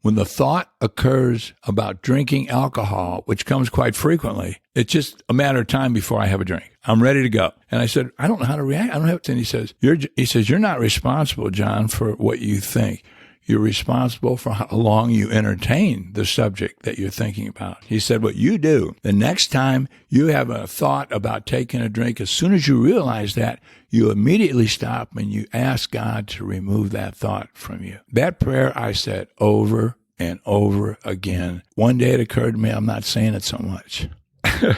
when the thought occurs about drinking alcohol, which comes quite frequently, it's just a matter of time before I have a drink. I'm ready to go. And I said, I don't know how to react. I don't have to. And he says, you're not responsible, John, for what you think. You're responsible for how long you entertain the subject that you're thinking about. He said, what you do, the next time you have a thought about taking a drink, as soon as you realize that, you immediately stop and you ask God to remove that thought from you. That prayer I said over and over again. One day it occurred to me, I'm not saying it so much. It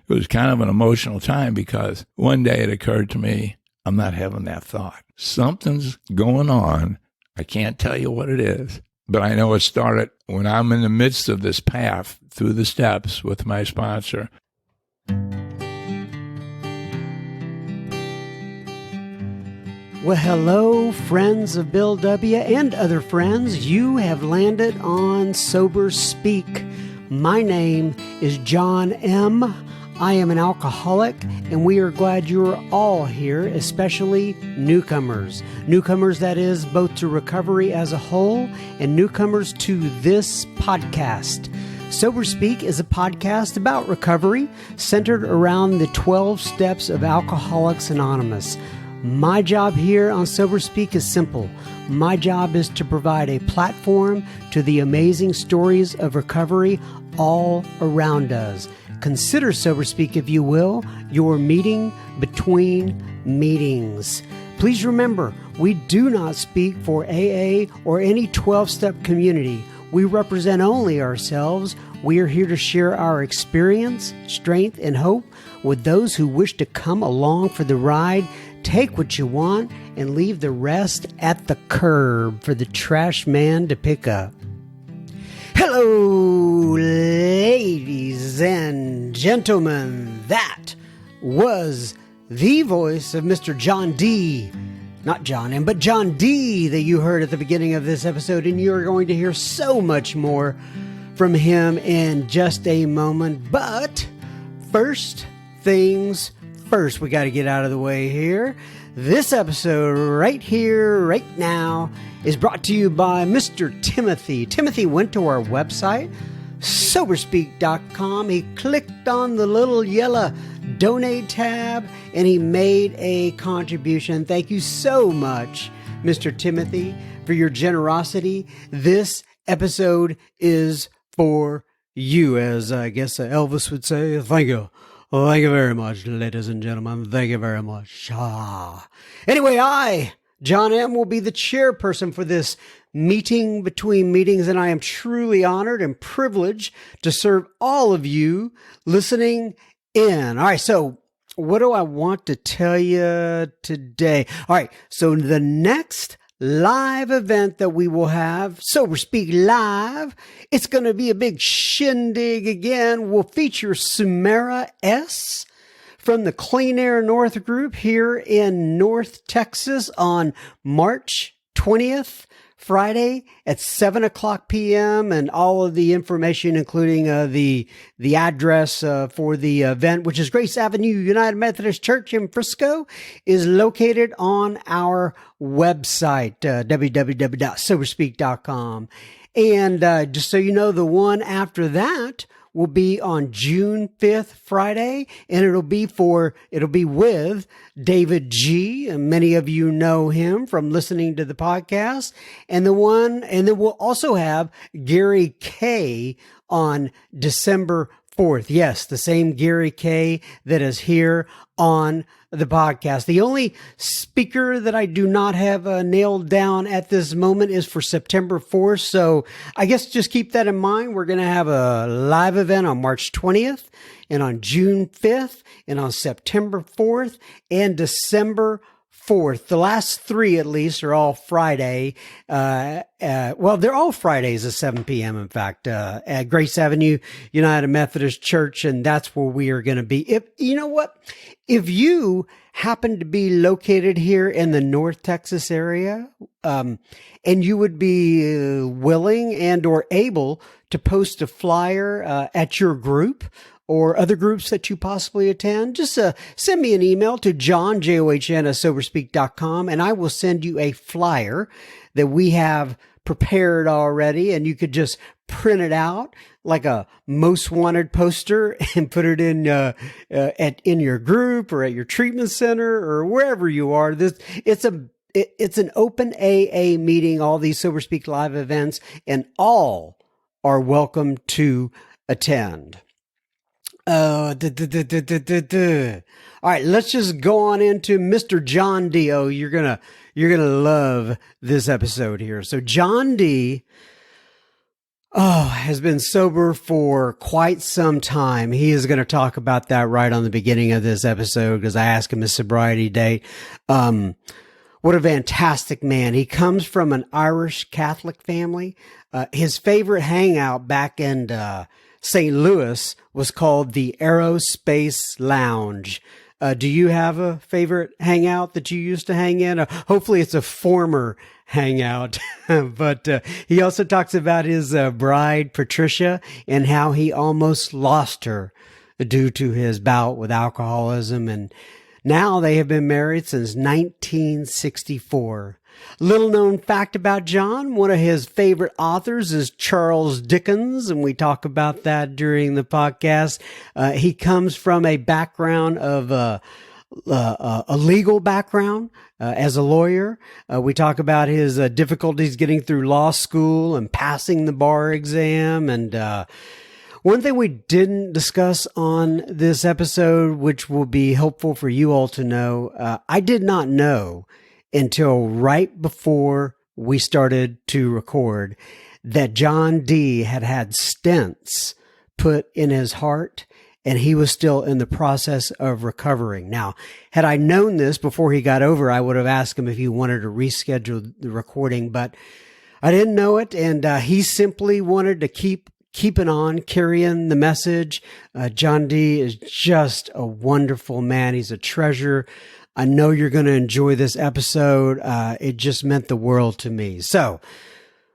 was kind of an emotional time because one day it occurred to me, I'm not having that thought. Something's going on. I can't tell you what it is, but I know it started when I'm in the midst of this path through the steps with my sponsor. Well, hello, friends of Bill W. and other friends. You have landed on Sober Speak. My name is John M. I am an alcoholic, and we are glad you are all here, especially newcomers. Newcomers, that is, both to recovery as a whole and newcomers to this podcast. Sober Speak is a podcast about recovery centered around the 12 steps of Alcoholics Anonymous. My job here on Sober Speak is simple. My job is to provide a platform to the amazing stories of recovery all around us. Consider Sober Speak, if you will, your meeting between meetings. Please remember, we do not speak for AA or any 12-step community. We represent only ourselves. We are here to share our experience, strength, and hope with those who wish to come along for the ride. Take what you want and leave the rest at the curb for the trash man to pick up. Hello, ladies and gentlemen. That was the voice of Mr. John D. Not John M., but John D. that you heard at the beginning of this episode, and you're going to hear so much more from him in just a moment. But first things first, we got to get out of the way here. This episode right here, right now, is brought to you by Mr. Timothy. Timothy went to our website, soberspeak.com. He clicked on the little yellow donate tab, and he made a contribution. Thank you so much, Mr. Timothy, for your generosity. This episode is for you, as I guess Elvis would say. Thank you. Thank you very much, ladies and gentlemen. Thank you very much. Anyway, I, John M., will be the chairperson for this meeting between meetings, and I am truly honored and privileged to serve all of you listening in. All right, so what do I want to tell you today? All right, so the next live event that we will have, Sober Speak Live, it's going to be a big shindig again. We'll feature Sumera S. from the Clean Air North group here in North Texas on March 20th, Friday at 7 o'clock p.m. and all of the information, including the address for the event, which is Grace Avenue United Methodist Church in Frisco, is located on our website, www.soberspeak.com. And just so you know, the one after that will be on June 5th, Friday, and it'll be with David G. And many of you know him from listening to the podcast. And then we'll also have Gary K. on December 4th. Yes, the same Gary K. that is here on the podcast. The only speaker that I do not have nailed down at this moment is for September 4th. So I guess just keep that in mind. We're going to have a live event on March 20th and on June 5th and on September 4th and December 4th. The last three, at least, are all Friday. Well, they're all Fridays at 7 p.m., in fact, at Grace Avenue United Methodist Church, and that's where we are going to be. If you know what? If you happen to be located here in the North Texas area, and you would be willing and or able to post a flyer at your group or other groups that you possibly attend, just send me an email to John, John, @soberspeak.com, and I will send you a flyer that we have prepared already, and you could just print it out like a most wanted poster and put it in in your group or at your treatment center or wherever you are. It's an open AA meeting, all these Sober Speak Live events, and all are welcome to attend. All right, let's just go on into Mr. John D. Oh, you're gonna love this episode here. So John D. has been sober for quite some time. He is going to talk about that right on the beginning of this episode because I asked him his sobriety date. What a fantastic man. He comes from an Irish Catholic family. His favorite hangout back in St. Louis was called the Aerospace Lounge. Do you have a favorite hangout that you used to hang in? Hopefully it's a former hangout. But he also talks about his bride, Patricia, and how he almost lost her due to his bout with alcoholism. And now they have been married since 1964. Little known fact about John, one of his favorite authors is Charles Dickens, and we talk about that during the podcast. He comes from a background of a legal background as a lawyer. We talk about his difficulties getting through law school and passing the bar exam. And one thing we didn't discuss on this episode, which will be helpful for you all to know, I did not know until right before we started to record that John D. had stents put in his heart, and he was still in the process of recovering. Now, had I known this before he got over, I would have asked him if he wanted to reschedule the recording, but I didn't know it, and he simply wanted to keeping on, carrying the message. John D. is just a wonderful man. He's a treasure. I know you're going to enjoy this episode. It just meant the world to me. So,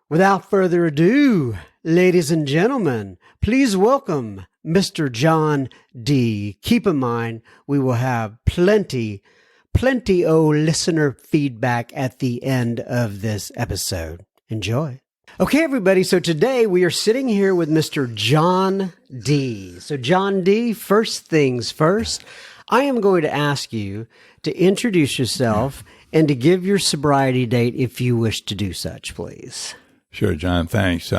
without further ado, ladies and gentlemen, please welcome Mr. John D. Keep in mind, we will have plenty of listener feedback at the end of this episode. Enjoy. Okay, everybody. So today we are sitting here with Mr. John D. So John D., first things first, I am going to ask you to introduce yourself and to give your sobriety date if you wish to do such, please. Sure, John. Thanks.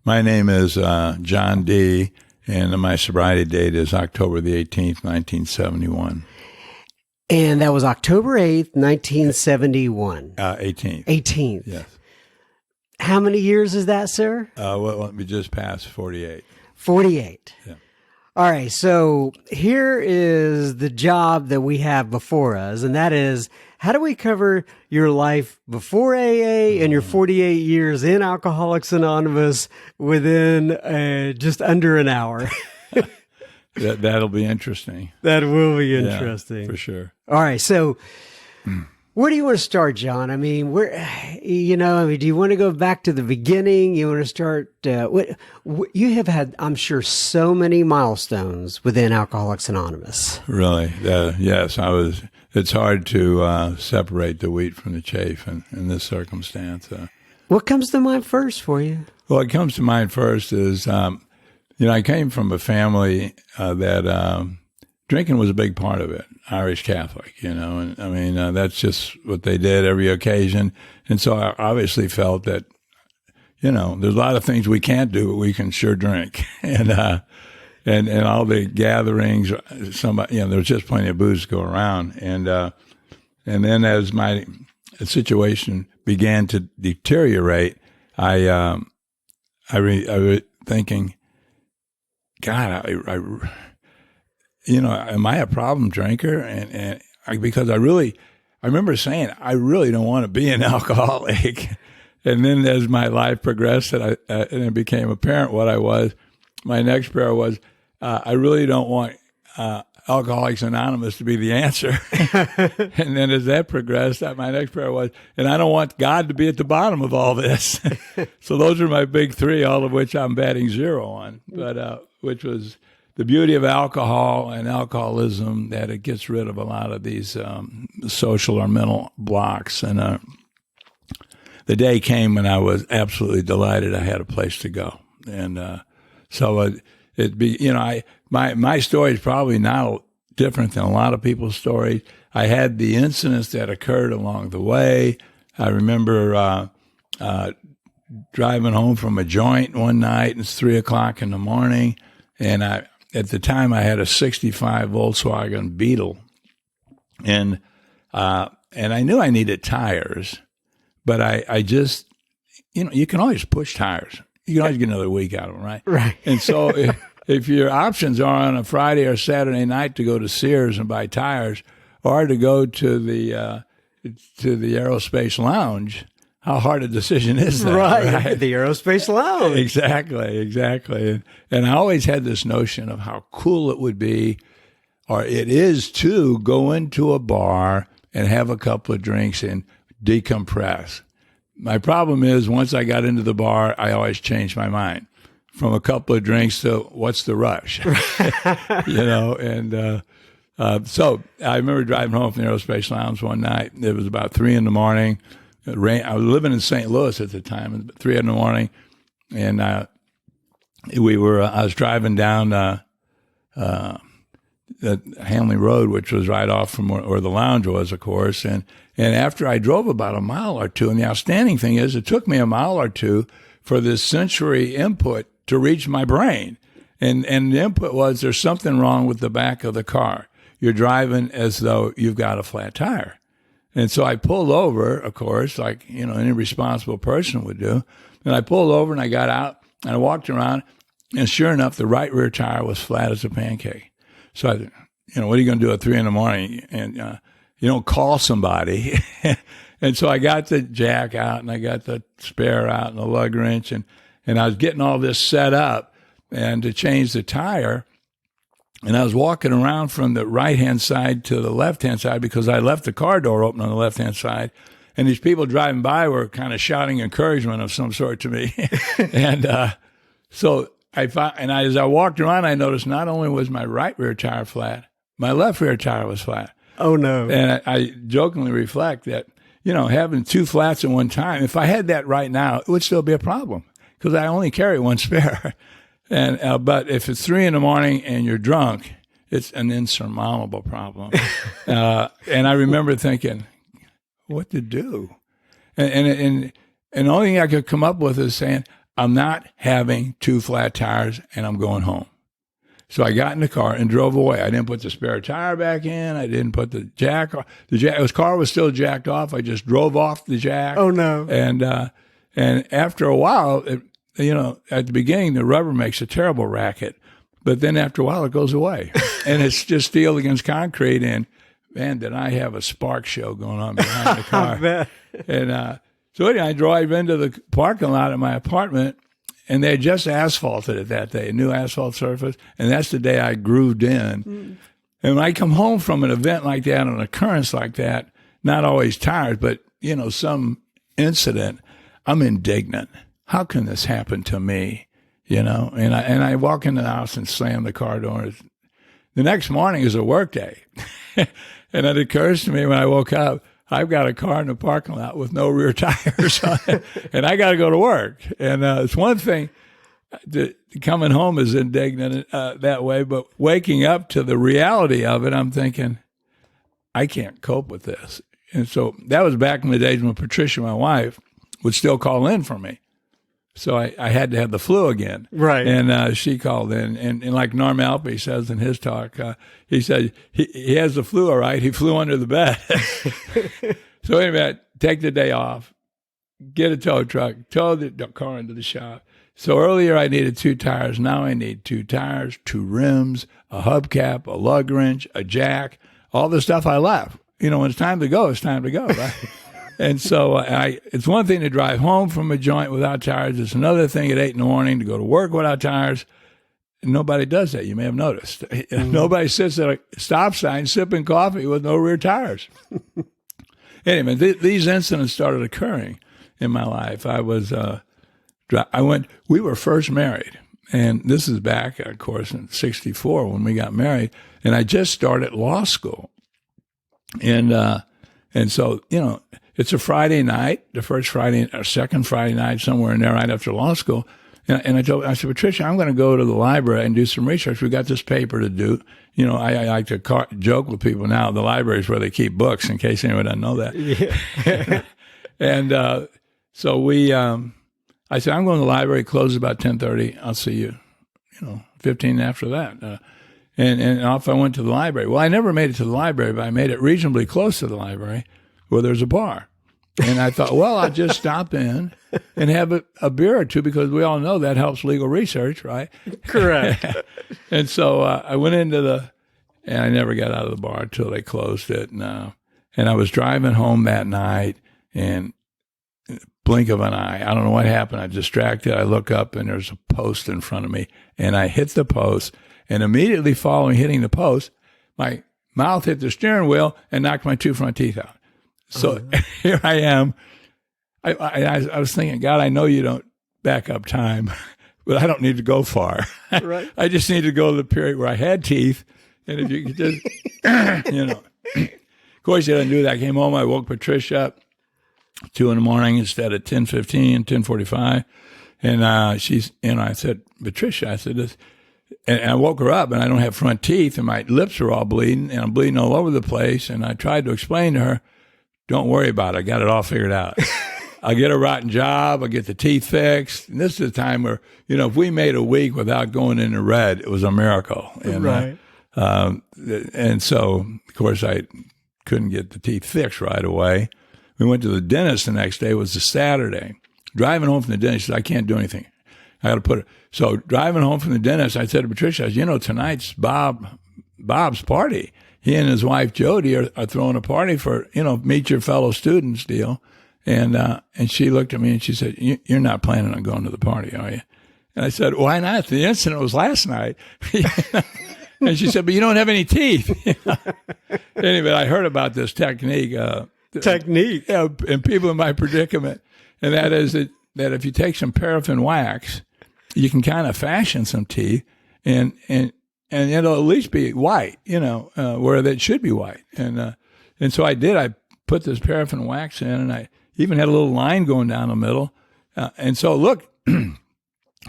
My name is John D., and my sobriety date is October the 18th, 1971. And that was October 8th, 1971. 18th. 18th. Yes. How many years is that, sir? Well, we just passed 48. 48. Yeah. All right, so here is the job that we have before us, and that is, how do we cover your life before AA and your 48 years in Alcoholics Anonymous within just under an hour? That'll be interesting. That will be interesting. Yeah, for sure. All right, so where do you want to start, John? I mean, do you want to go back to the beginning? You want to start, you have had, I'm sure, so many milestones within Alcoholics Anonymous. Really? Yes, it's hard to separate the wheat from the chaff in this circumstance. What comes to mind first for you? Well, what comes to mind first is, I came from a family that drinking was a big part of it. Irish Catholic, and I mean, that's just what they did every occasion. And so I obviously felt that, there's a lot of things we can't do, but we can sure drink. And all the gatherings, there was just plenty of booze to go around. And then as my situation began to deteriorate, I was thinking, God, am I a problem drinker? Because I remember saying, I really don't want to be an alcoholic. And then as my life progressed and it became apparent what I was, my next prayer was, I really don't want Alcoholics Anonymous to be the answer. And then as that progressed, my next prayer was, and I don't want God to be at the bottom of all this. So those are my big three, all of which I'm batting zero on, but which was the beauty of alcohol and alcoholism, that it gets rid of a lot of these social or mental blocks. And the day came when I was absolutely delighted I had a place to go. And my story is probably now different than a lot of people's stories. I had the incidents that occurred along the way. I remember driving home from a joint one night, and it's 3:00 in the morning, and at the time I had a '65 Volkswagen Beetle, and I knew I needed tires, but I just, you can always push tires. You can always get another week out of them, right? Right. And so if your options are on a Friday or Saturday night to go to Sears and buy tires, or to go to the Aerospace Lounge, how hard a decision is that? Right. The Aerospace Lounge. Exactly. And I always had this notion of how cool it would be, or it is, to go into a bar and have a couple of drinks and decompress. My problem is, once I got into the bar, I always changed my mind from a couple of drinks to what's the rush, So I remember driving home from the Aerospace Lounge one night. It was about 3 a.m. It rained. I was living in St. Louis at the time. It was 3 a.m, and I was driving down the Hanley Road, which was right off from where the lounge was, of course. And after I drove about a mile or two, and the outstanding thing is, it took me a mile or two for this sensory input to reach my brain. And the input was, there's something wrong with the back of the car. You're driving as though you've got a flat tire. And so I pulled over, of course, like, any responsible person would do. And I pulled over and I got out and I walked around, and sure enough, the right rear tire was flat as a pancake. So I, what are you going to do at 3 a.m? And you don't call somebody. And so I got the jack out and I got the spare out and the lug wrench, and I was getting all this set up and to change the tire. And I was walking around from the right-hand side to the left-hand side because I left the car door open on the left-hand side. And these people driving by were kind of shouting encouragement of some sort to me. And so as I walked around, I noticed not only was my right rear tire flat, my left rear tire was flat. Oh, no. And I jokingly reflect that, having two flats at one time, if I had that right now, it would still be a problem because I only carry one spare. And but if it's 3 a.m. and you're drunk, it's an insurmountable problem. And I remember thinking, what to do? And the only thing I could come up with is saying, I'm not having two flat tires and I'm going home. So I got in the car and drove away. I didn't put the spare tire back in. I didn't put the jack off. His car was still jacked off. I just drove off the jack. Oh, no. And after a while, at the beginning, the rubber makes a terrible racket. But then after a while, it goes away. And it's just steel against concrete. And, man, did I have a spark show going on behind the car. And so anyway, I drive into the parking lot of my apartment, and they had just asphalted it that day, a new asphalt surface. And that's the day I grooved in. Mm. And when I come home from an event like that, an occurrence like that, not always tired, but, some incident, I'm indignant. How can this happen to me? And I walk into the house and slam the car door. The next morning is a work day. And it occurs to me when I woke up, I've got a car in the parking lot with no rear tires on it, and I got to go to work. And it's one thing, coming home is indignant that way, but waking up to the reality of it, I'm thinking, I can't cope with this. And so that was back in the days when Patricia, my wife, would still call in for me. So I had to have the flu again. Right. And she called in. And like Norm Alpe says in his talk, he said, he has the flu, all right. He flew under the bed. So anyway, take the day off, get a tow truck, tow the car into the shop. So earlier I needed 2 tires. Now I need 2 tires, 2 rims, a hubcap, a lug wrench, a jack, all the stuff I left. When it's time to go, it's time to go, right? And so it's one thing to drive home from a joint without tires. It's another thing at 8 a.m. to go to work without tires. And nobody does that. You may have noticed. Mm-hmm. Nobody sits at a stop sign sipping coffee with no rear tires. Anyway, these incidents started occurring in my life. We were first married. And this is back, of course, in 1964 when we got married. And I just started law school. And And so, it's a Friday night, the first Friday or second Friday night, somewhere in there right after law school. And I said, Patricia, I'm going to go to the library and do some research. We got this paper to do. I like to joke with people now. The library is where they keep books, in case anyone doesn't know that. Yeah. And so I said, I'm going to the library. Closes about 10:30. I'll see you, 15 after that. And off I went to the library. Well, I never made it to the library, but I made it reasonably close to the library where there's a bar. And I thought, well, I'll just stop in and have a beer or two, because we all know that helps legal research, right? Correct. And so I went into and I never got out of the bar until they closed it. And I was driving home that night, and blink of an eye, I don't know what happened. I distracted. I look up, and there's a post in front of me, and I hit the post. And immediately following hitting the post, my mouth hit the steering wheel and knocked my 2 front teeth out. So here I am. I was thinking, God, I know you don't back up time, but I don't need to go far. Right. I just need to go to the period where I had teeth. And if you could just, Of course, you didn't do that. I came home. I woke Patricia up 2 a.m. instead of 10:15, 10:45. And I said, Patricia, I said this. And I woke her up, and I don't have front teeth, and my lips are all bleeding, and I'm bleeding all over the place. And I tried to explain to her, don't worry about it. I got it all figured out. I'll get a rotten job. I'll get the teeth fixed. And this is the time where, if we made a week without going into red, it was a miracle. And, right. And so, of course, I couldn't get the teeth fixed right away. We went to the dentist the next day. It was a Saturday. Driving home from the dentist, she said, I can't do anything. I got to put it. So driving home from the dentist, I said to Patricia, tonight's Bob's party. He and his wife Jody are throwing a party for, meet your fellow students deal. And she looked at me and she said, you're not planning on going to the party, are you? And I said, why not? The incident was last night. And she said, but you don't have any teeth. Anyway, I heard about this technique. And people in my predicament. And that is that if you take some paraffin wax, you can kind of fashion some teeth, and it'll at least be white, where that should be white. And so I did. I put this paraffin wax in, and I even had a little line going down the middle. And so look,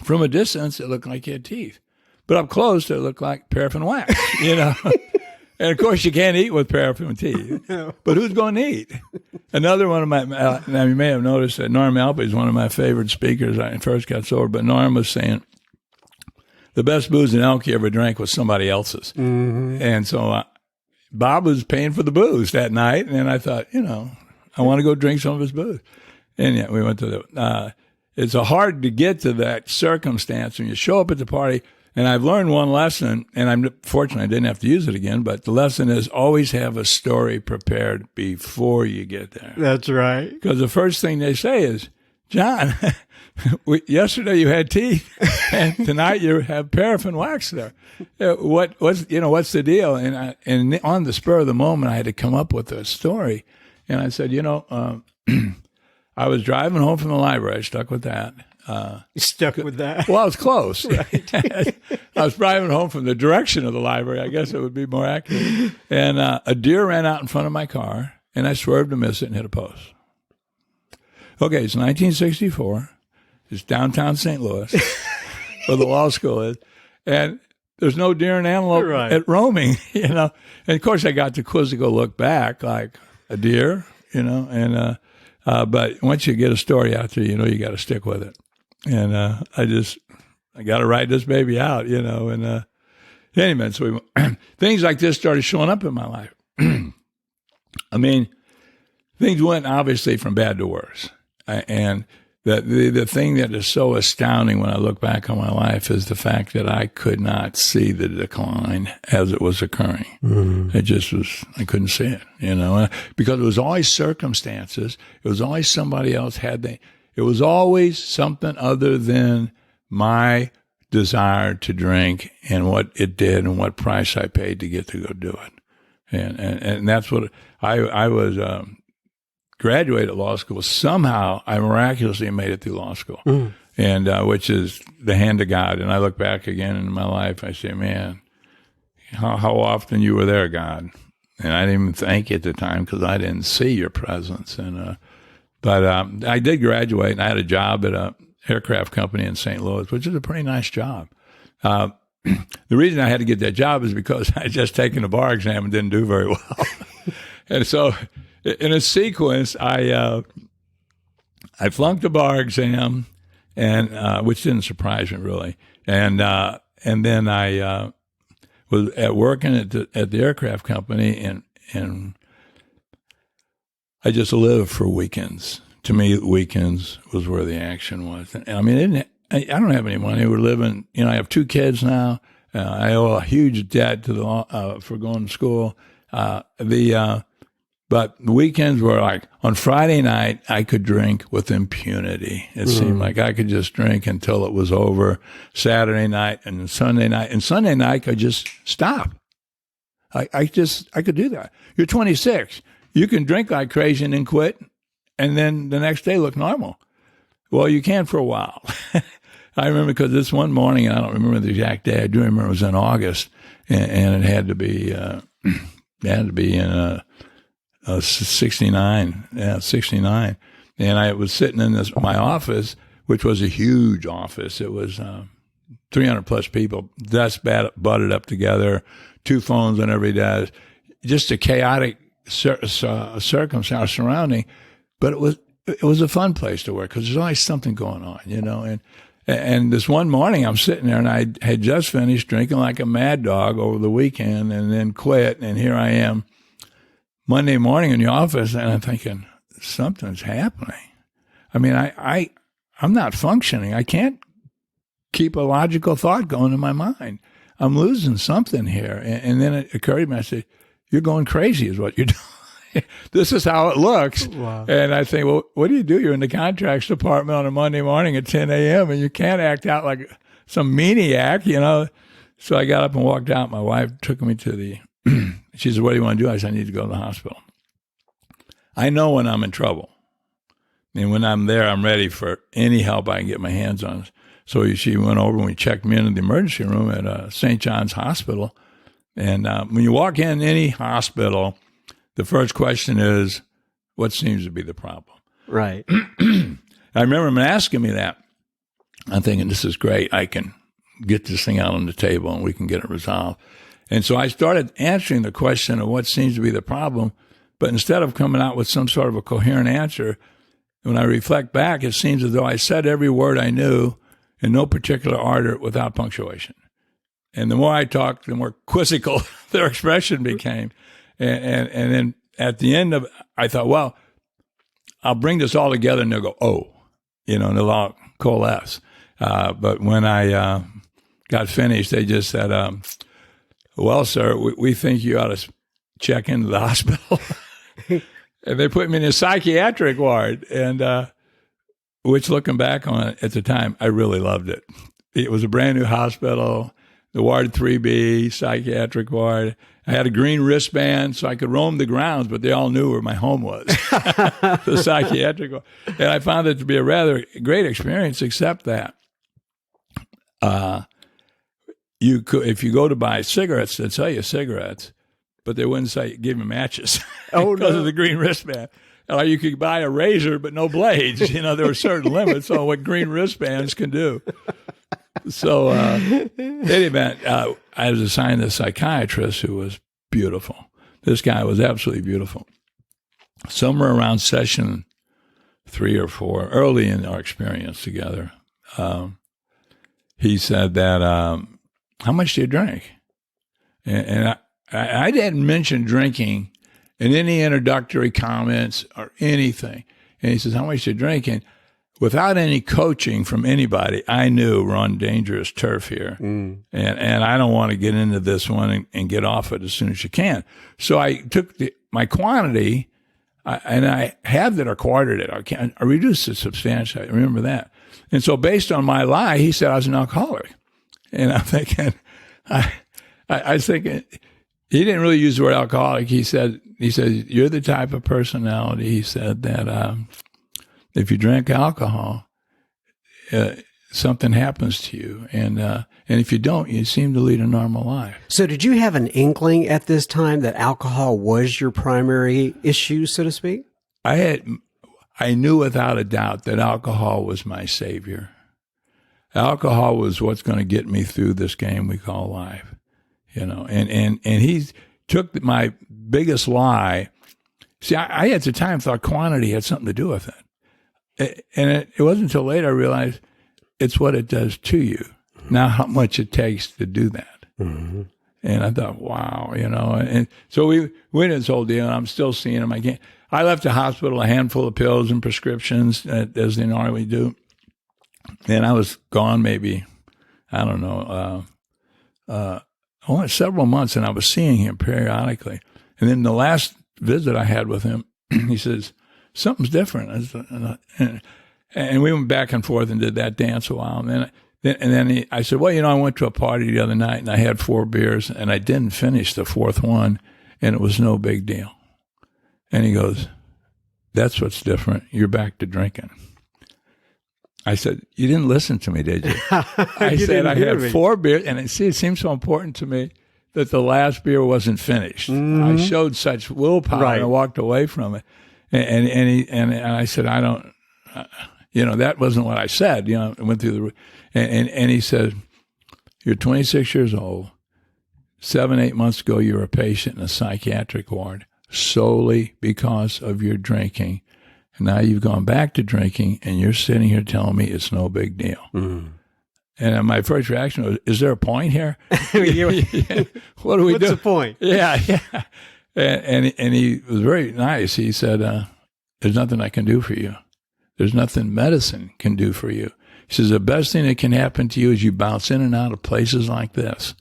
from a distance, it looked like you had teeth, but up close, it looked like paraffin wax, And of course, you can't eat with paraffin teeth. No. But who's going to eat? Another one of my, now you may have noticed that Norm Alpe is one of my favorite speakers. I first got sober, but Norm was saying the best booze in Elk he ever drank was somebody else's. Mm-hmm. And so Bob was paying for the booze that night, and I thought, I want to go drink some of his booze. And yeah, we went to it's hard to get to that circumstance when you show up at the party. And I've learned one lesson, and I'm fortunate I didn't have to use it again, but the lesson is always have a story prepared before you get there. That's right. Because the first thing they say is, John, yesterday you had teeth, and tonight you have paraffin wax there. What's the deal? And on the spur of the moment, I had to come up with a story. And I said, I was driving home from the library. I stuck with that. Stuck with that? Well, I was close. Right. I was driving home from the direction of the library. I guess it would be more accurate. And a deer ran out in front of my car, and I swerved to miss it and hit a post. Okay, it's 1964. It's downtown St. Louis, where the law school is. And there's no deer and antelope at roaming, And of course, I got the quizzical look back, like a deer, but once you get a story out there, you got to stick with it. And I got to ride this baby out, And anyway, so things like this started showing up in my life. I mean, things went obviously from bad to worse. And the thing that is so astounding when I look back on my life is the fact that I could not see the decline as it was occurring. Mm-hmm. It just was, I couldn't see it, because it was always circumstances. It was always somebody else it was always something other than my desire to drink and what it did and what price I paid to get to go do it. And that's what I was, graduated law school. Somehow I miraculously made it through law school, and which is the hand of God. And I look back again in my life, I say, man, how often you were there, God. And I didn't even thank you at the time because I didn't see your presence. But I did graduate, and I had a job at a aircraft company in St. Louis, which is a pretty nice job. The reason I had to get that job is because I had just taken the bar exam and didn't do very well. And so in a sequence, I flunked the bar exam, and which didn't surprise me really. And then I was working at the aircraft company, and I just lived for weekends. To me, weekends was where the action was. And I mean, I don't have any money. We're living, I have 2 kids now. I owe a huge debt to for going to school. But the weekends were like, on Friday night, I could drink with impunity. It seemed like I could just drink until it was over. Saturday night and Sunday night. And Sunday night, I could just stop. I could do that. You're 26. You can drink like crazy and then quit, and then the next day look normal. Well, you can for a while. I remember because this one morning, I don't remember the exact day. I do remember it was in August, and it had to be in 69. Yeah, 69. And I was sitting in my office, which was a huge office. It was 300 plus people, desks butted up together, 2 phones on every desk, just a chaotic circumstance surrounding. But it was a fun place to work because there's always something going on, And this one morning, I'm sitting there, and I had just finished drinking like a mad dog over the weekend, and then quit. And here I am, Monday morning in the office, and I'm thinking something's happening. I mean, I'm not functioning. I can't keep a logical thought going in my mind. I'm losing something here. And then it occurred to me. I said, "You're going crazy, is what you're doing." This is how it looks. Wow. And I think, well, what do? You're in the contracts department on a Monday morning at 10 a.m. and you can't act out like some maniac, So I got up and walked out. My wife took me to she said, "What do you want to do?" I said, "I need to go to the hospital." I know when I'm in trouble. And when I'm there, I'm ready for any help I can get my hands on. So she went over and we checked me into the emergency room at St. John's Hospital. And when you walk in any hospital, the first question is, what seems to be the problem? Right. I remember him asking me that. I'm thinking, this is great. I can get this thing out on the table and we can get it resolved. And so I started answering the question of what seems to be the problem. But instead of coming out with some sort of a coherent answer, when I reflect back, it seems as though I said every word I knew in no particular order without punctuation. And the more I talked, the more quizzical their expression became. And then at the end of it, I thought, well, I'll bring this all together, and they'll go, oh, and they'll all coalesce. But when I got finished, they just said, well, sir, we think you ought to check into the hospital. And they put me in a psychiatric ward, and which, looking back on it at the time, I really loved it. It was a brand new hospital, the Ward 3B, psychiatric ward. I had a green wristband so I could roam the grounds, but they all knew where my home was, the psychiatric ward. And I found it to be a rather great experience, except that you could, if you go to buy cigarettes, they'd sell you cigarettes, but they wouldn't say give you matches because of the green wristband. Or you could buy a razor, but no blades. There were certain limits on what green wristbands can do. So, in any event, I was assigned a psychiatrist who was beautiful. This guy was absolutely beautiful. Somewhere around session 3 or 4, early in our experience together, he said that, how much do you drink? And I didn't mention drinking in any introductory comments or anything. And he says, how much do you drink? And without any coaching from anybody, I knew we're on dangerous turf here. And I don't want to get into this one and get off it as soon as you can. So I took my quantity, and I halved it or quartered it. I reduced it substantially. I remember that. And so based on my lie, he said I was an alcoholic. And I'm thinking, I was thinking, he didn't really use the word alcoholic. He said, you're the type of personality, he said, that if you drink alcohol, something happens to you. And if you don't, you seem to lead a normal life. So did you have an inkling at this time that alcohol was your primary issue, so to speak? I knew without a doubt that alcohol was my savior. Alcohol was what's going to get me through this game we call life, and he took my biggest lie. See, I at the time thought quantity had something to do with it. And it wasn't until later I realized it's what it does to you, not how much it takes to do that. Mm-hmm. And I thought, wow, and so we went in this whole deal, and I'm still seeing him. I left the hospital a handful of pills and prescriptions, as they normally do. And I was gone maybe, I don't know, only several months, and I was seeing him periodically. And then the last visit I had with him, he says, something's different. And we went back and forth and did that dance a while. And then I said, well, I went to a party the other night, and I had 4 beers, and I didn't finish the 4th one, and it was no big deal. And he goes, that's what's different. You're back to drinking. I said, you didn't listen to me, did you? I said, I had 4 beers, and it seemed so important to me that the last beer wasn't finished. Mm-hmm. I showed such willpower, right. And I walked away from it. And I said, I don't, that wasn't what I said. I went through and he said, you're 26 years old. 7-8 months ago, you were a patient in a psychiatric ward solely because of your drinking. And now you've gone back to drinking, and you're sitting here telling me it's no big deal. Mm. And my first reaction was, is there a point here? What do we do? What's the point? Yeah. And he was very nice. He said, there's nothing I can do for you. There's nothing medicine can do for you. He says, the best thing that can happen to you is you bounce in and out of places like this.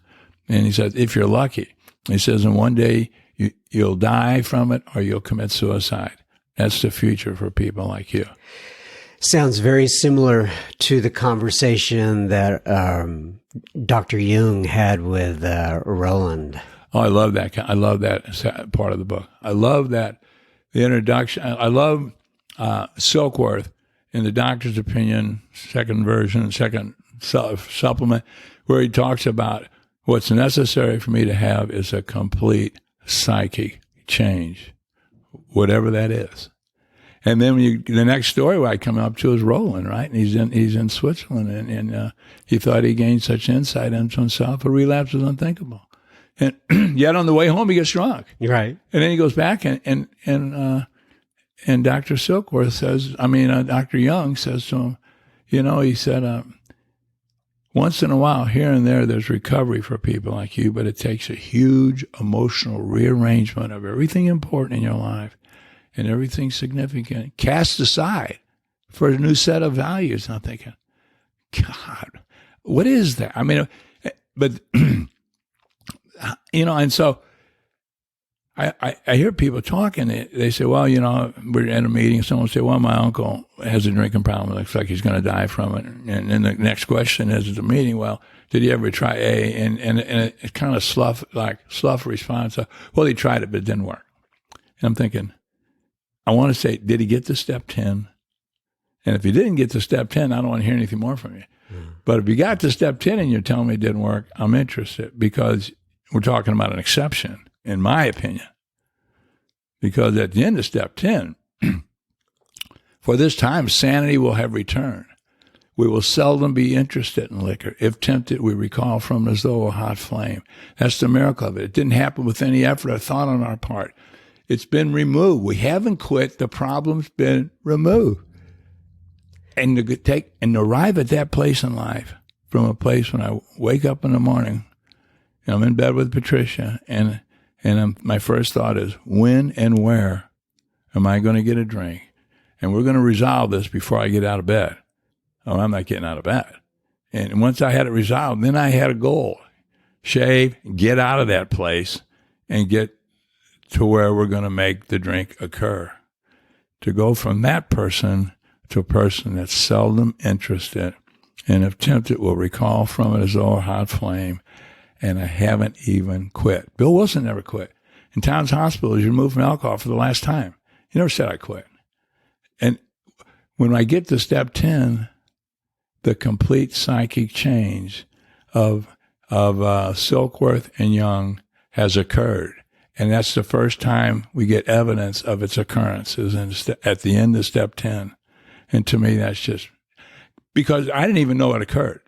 And he said, if you're lucky. He says, and one day you'll die from it or you'll commit suicide. That's the future for people like you. Sounds very similar to the conversation that Dr. Jung had with Roland. Oh, I love that. I love that part of the book. I love that, the introduction. I love Silkworth in the Doctor's Opinion, second supplement, where he talks about what's necessary for me to have is a complete psychic change, whatever that is. And then the next story I come up to is Roland, right? And he's in Switzerland, and he thought he gained such insight into himself, a relapse was unthinkable. And yet on the way home, he gets drunk. Right. And then he goes back, and Dr. Silkworth says, Dr. Jung says to him, he said, once in a while, here and there's recovery for people like you, but it takes a huge emotional rearrangement of everything important in your life and everything significant, cast aside for a new set of values. And I'm thinking, God, what is that? But, and so I hear people talking. They say, well, we're at a meeting. Someone will say, well, my uncle has a drinking problem. It looks like he's going to die from it. And then the next question is at the meeting, well, did he ever try A? And it's kind of slough response. Well, he tried it, but it didn't work. And I'm thinking, I want to say, did he get to step 10? And if he didn't get to step 10, I don't want to hear anything more from you. Mm. But if you got to step 10 and you're telling me it didn't work, I'm interested, because we're talking about an exception, in my opinion. Because at the end of step 10, for this time, sanity will have returned. We will seldom be interested in liquor. If tempted, we recoil from it as though a hot flame. That's the miracle of it. It didn't happen with any effort or thought on our part. It's been removed. We haven't quit. The problem's been removed. And to arrive at that place in life, from a place when I wake up in the morning, I'm in bed with Patricia, and my first thought is, when and where am I going to get a drink? And we're going to resolve this before I get out of bed. Oh, I'm not getting out of bed. And once I had it resolved, then I had a goal. Shave, get out of that place, and get to where we're going to make the drink occur. To go from that person to a person that's seldom interested, and if tempted will recoil from it as though a hot flame, and I haven't even quit. Bill Wilson never quit. In Towns Hospital, he was removed from alcohol for the last time. He never said I quit. And when I get to step 10, the complete psychic change of Silkworth and Young has occurred. And that's the first time we get evidence of its occurrences at the end of step 10. And to me, that's just because I didn't even know it occurred.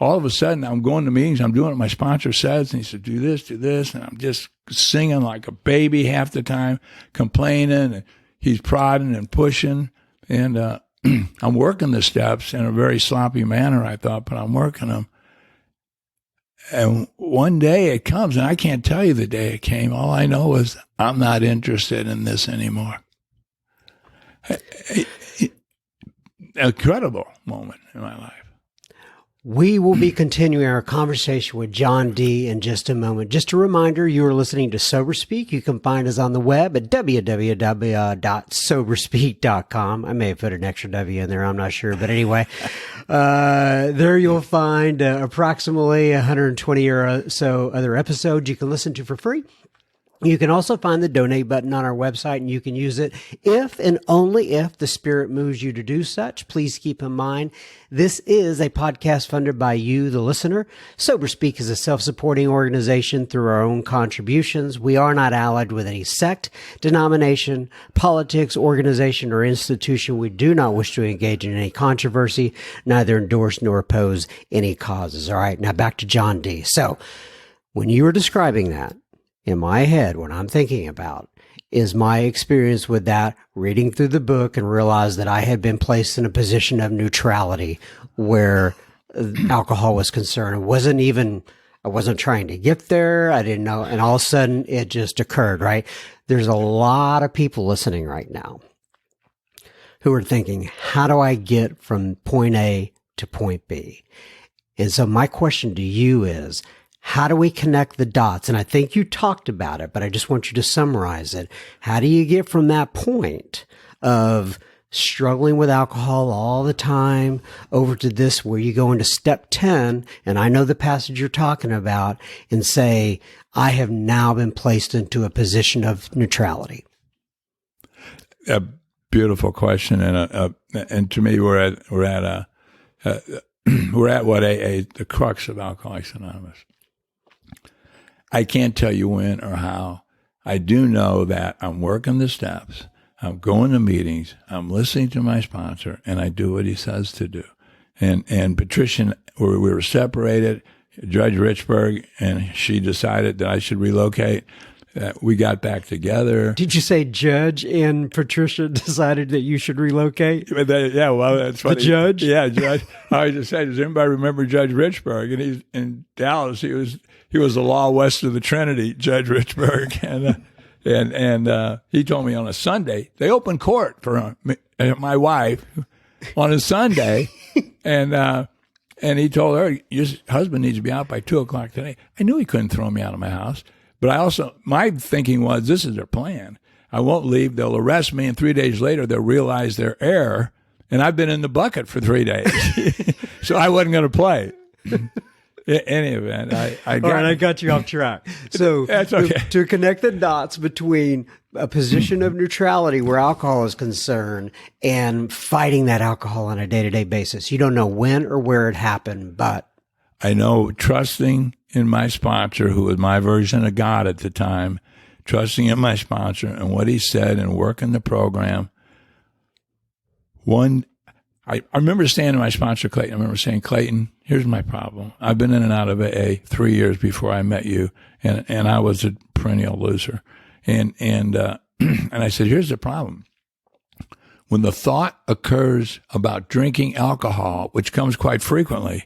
All of a sudden, I'm going to meetings, I'm doing what my sponsor says, and he said, do this, and I'm just singing like a baby half the time, complaining, and he's prodding and pushing, and I'm working the steps in a very sloppy manner, I thought, but I'm working them. And one day it comes, and I can't tell you the day it came. All I know is I'm not interested in this anymore. Incredible moment in my life. We will be continuing our conversation with John D. in just a moment. Just a reminder, you are listening to Sober Speak. You can find us on the web at www.soberspeak.com. I may have put an extra W in there. I'm not sure. But anyway, there you'll find approximately 120 or so other episodes you can listen to for free. You can also find the donate button on our website, and you can use it if and only if the Spirit moves you to do such. Please keep in mind, this is a podcast funded by you, the listener. Sober Speak is a self-supporting organization through our own contributions. We are not allied with any sect, denomination, politics, organization, or institution. We do not wish to engage in any controversy, neither endorse nor oppose any causes. All right, now back to John D. So, when you were describing that, in my head, what I'm thinking about is my experience with that, reading through the book and realize that I had been placed in a position of neutrality where alcohol was concerned. I wasn't trying to get there. I didn't know. And all of a sudden it just occurred, right? There's a lot of people listening right now who are thinking, how do I get from point A to point B? And so my question to you is, how do we connect the dots? And I think you talked about it, but I just want you to summarize it. How do you get from that point of struggling with alcohol all the time over to this where you go into step 10, and I know the passage you're talking about, and say, I have now been placed into a position of neutrality? A beautiful question, and to me, we're at what the crux of Alcoholics Anonymous. I can't tell you when or how. I do know that I'm working the steps, I'm going to meetings, I'm listening to my sponsor, and I do what he says to do. And Patricia, we were separated, Judge Richburg, and she decided that I should relocate. We got back together. Did you say Judge and Patricia decided that you should relocate? Yeah, well, that's funny. The judge? Yeah, Judge. I just said, does anybody remember Judge Richburg? And he's in Dallas. He was the law west of the Trinity, Judge Richburg, and he told me on a Sunday they opened court for my wife on a Sunday, and he told her, your husband needs to be out by 2:00 today. I knew he couldn't throw me out of my house. But my thinking was, this is their plan. I won't leave. They'll arrest me, and 3 days later, they'll realize their error, and I've been in the bucket for 3 days. So I wasn't going to play. In any event, I got you off track. So that's okay. To connect the dots between a position of neutrality where alcohol is concerned and fighting that alcohol on a day-to-day basis. You don't know when or where it happened, but I know trusting in my sponsor, who was my version of God at the time, trusting in my sponsor and what he said and working the program. I remember saying to my sponsor, Clayton, I remember saying, Clayton, here's my problem. I've been in and out of AA 3 years before I met you, and I was a perennial loser. And I said, here's the problem. When the thought occurs about drinking alcohol, which comes quite frequently,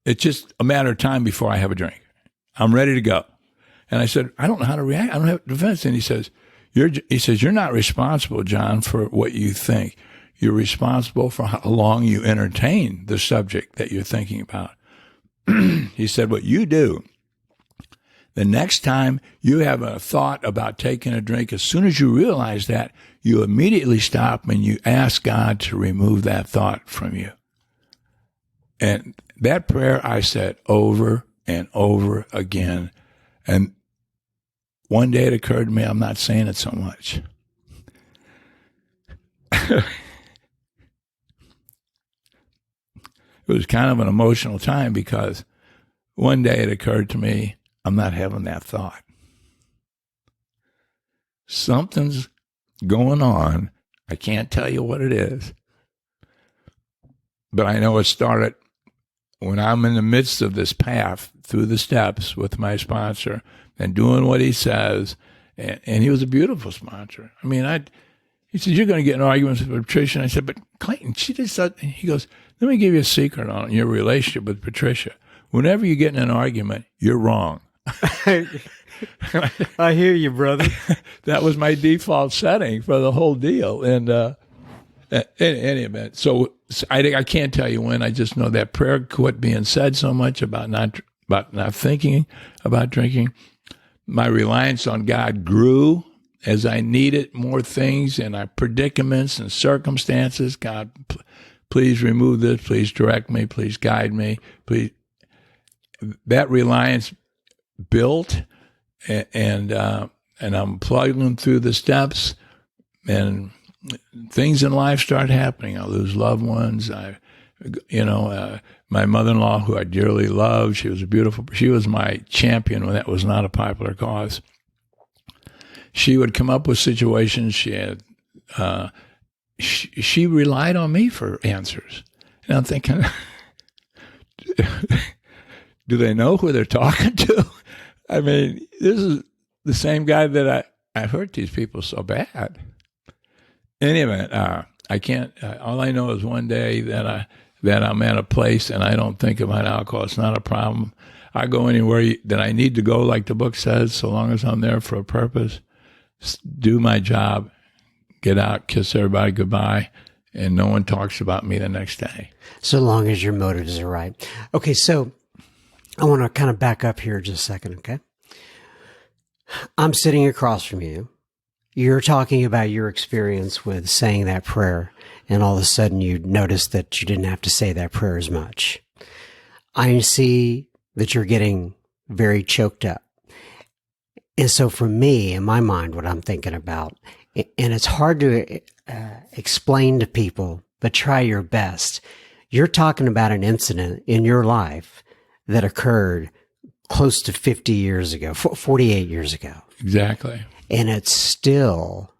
it's just a matter of time before I have a drink. I'm ready to go. And I said, I don't know how to react. I don't have defense. And he says, you're not responsible, John, for what you think. You're responsible for how long you entertain the subject that you're thinking about. He said, what you do, the next time you have a thought about taking a drink, as soon as you realize that, you immediately stop and you ask God to remove that thought from you. And that prayer I said over and over again. And one day it occurred to me, I'm not saying it so much. it was kind of an emotional time because one day it occurred to me, I'm not having that thought. Something's going on. I can't tell you what it is. But I know it started when I'm in the midst of this path through the steps with my sponsor and doing what he says. And he was a beautiful sponsor. I mean, he said, you're going to get in arguments with Patricia. And I said, but Clayton, she just said, he goes, let me give you a secret on your relationship with Patricia. Whenever you get in an argument, you're wrong. I hear you, brother. That was my default setting for the whole deal. And in any event, so I can't tell you when. I just know that prayer quit being said so much about not thinking about drinking. My reliance on God grew as I needed more things and predicaments and circumstances. God, please remove this. Please direct me. Please guide me. Please. That reliance built, and I'm plugging through the steps, and things in life start happening. I lose loved ones. My mother-in-law, who I dearly loved, she was my champion when that was not a popular cause. She would come up with situations. She relied on me for answers. And I'm thinking, do they know who they're talking to? I mean, this is the same guy that I hurt these people so bad. Anyway, I can't. All I know is one day that I'm at a place and I don't think about alcohol. It's not a problem. I go anywhere that I need to go, like the book says, so long as I'm there for a purpose. Do my job, get out, kiss everybody goodbye, and no one talks about me the next day. So long as your motives are right. Okay, so I want to kind of back up here just a second, okay? I'm sitting across from you. You're talking about your experience with saying that prayer, and all of a sudden you notice that you didn't have to say that prayer as much. I see that you're getting very choked up. And so for me, in my mind, what I'm thinking about, and it's hard to explain to people, but try your best. You're talking about an incident in your life that occurred close to 50 years ago, 48 years ago. Exactly. And it still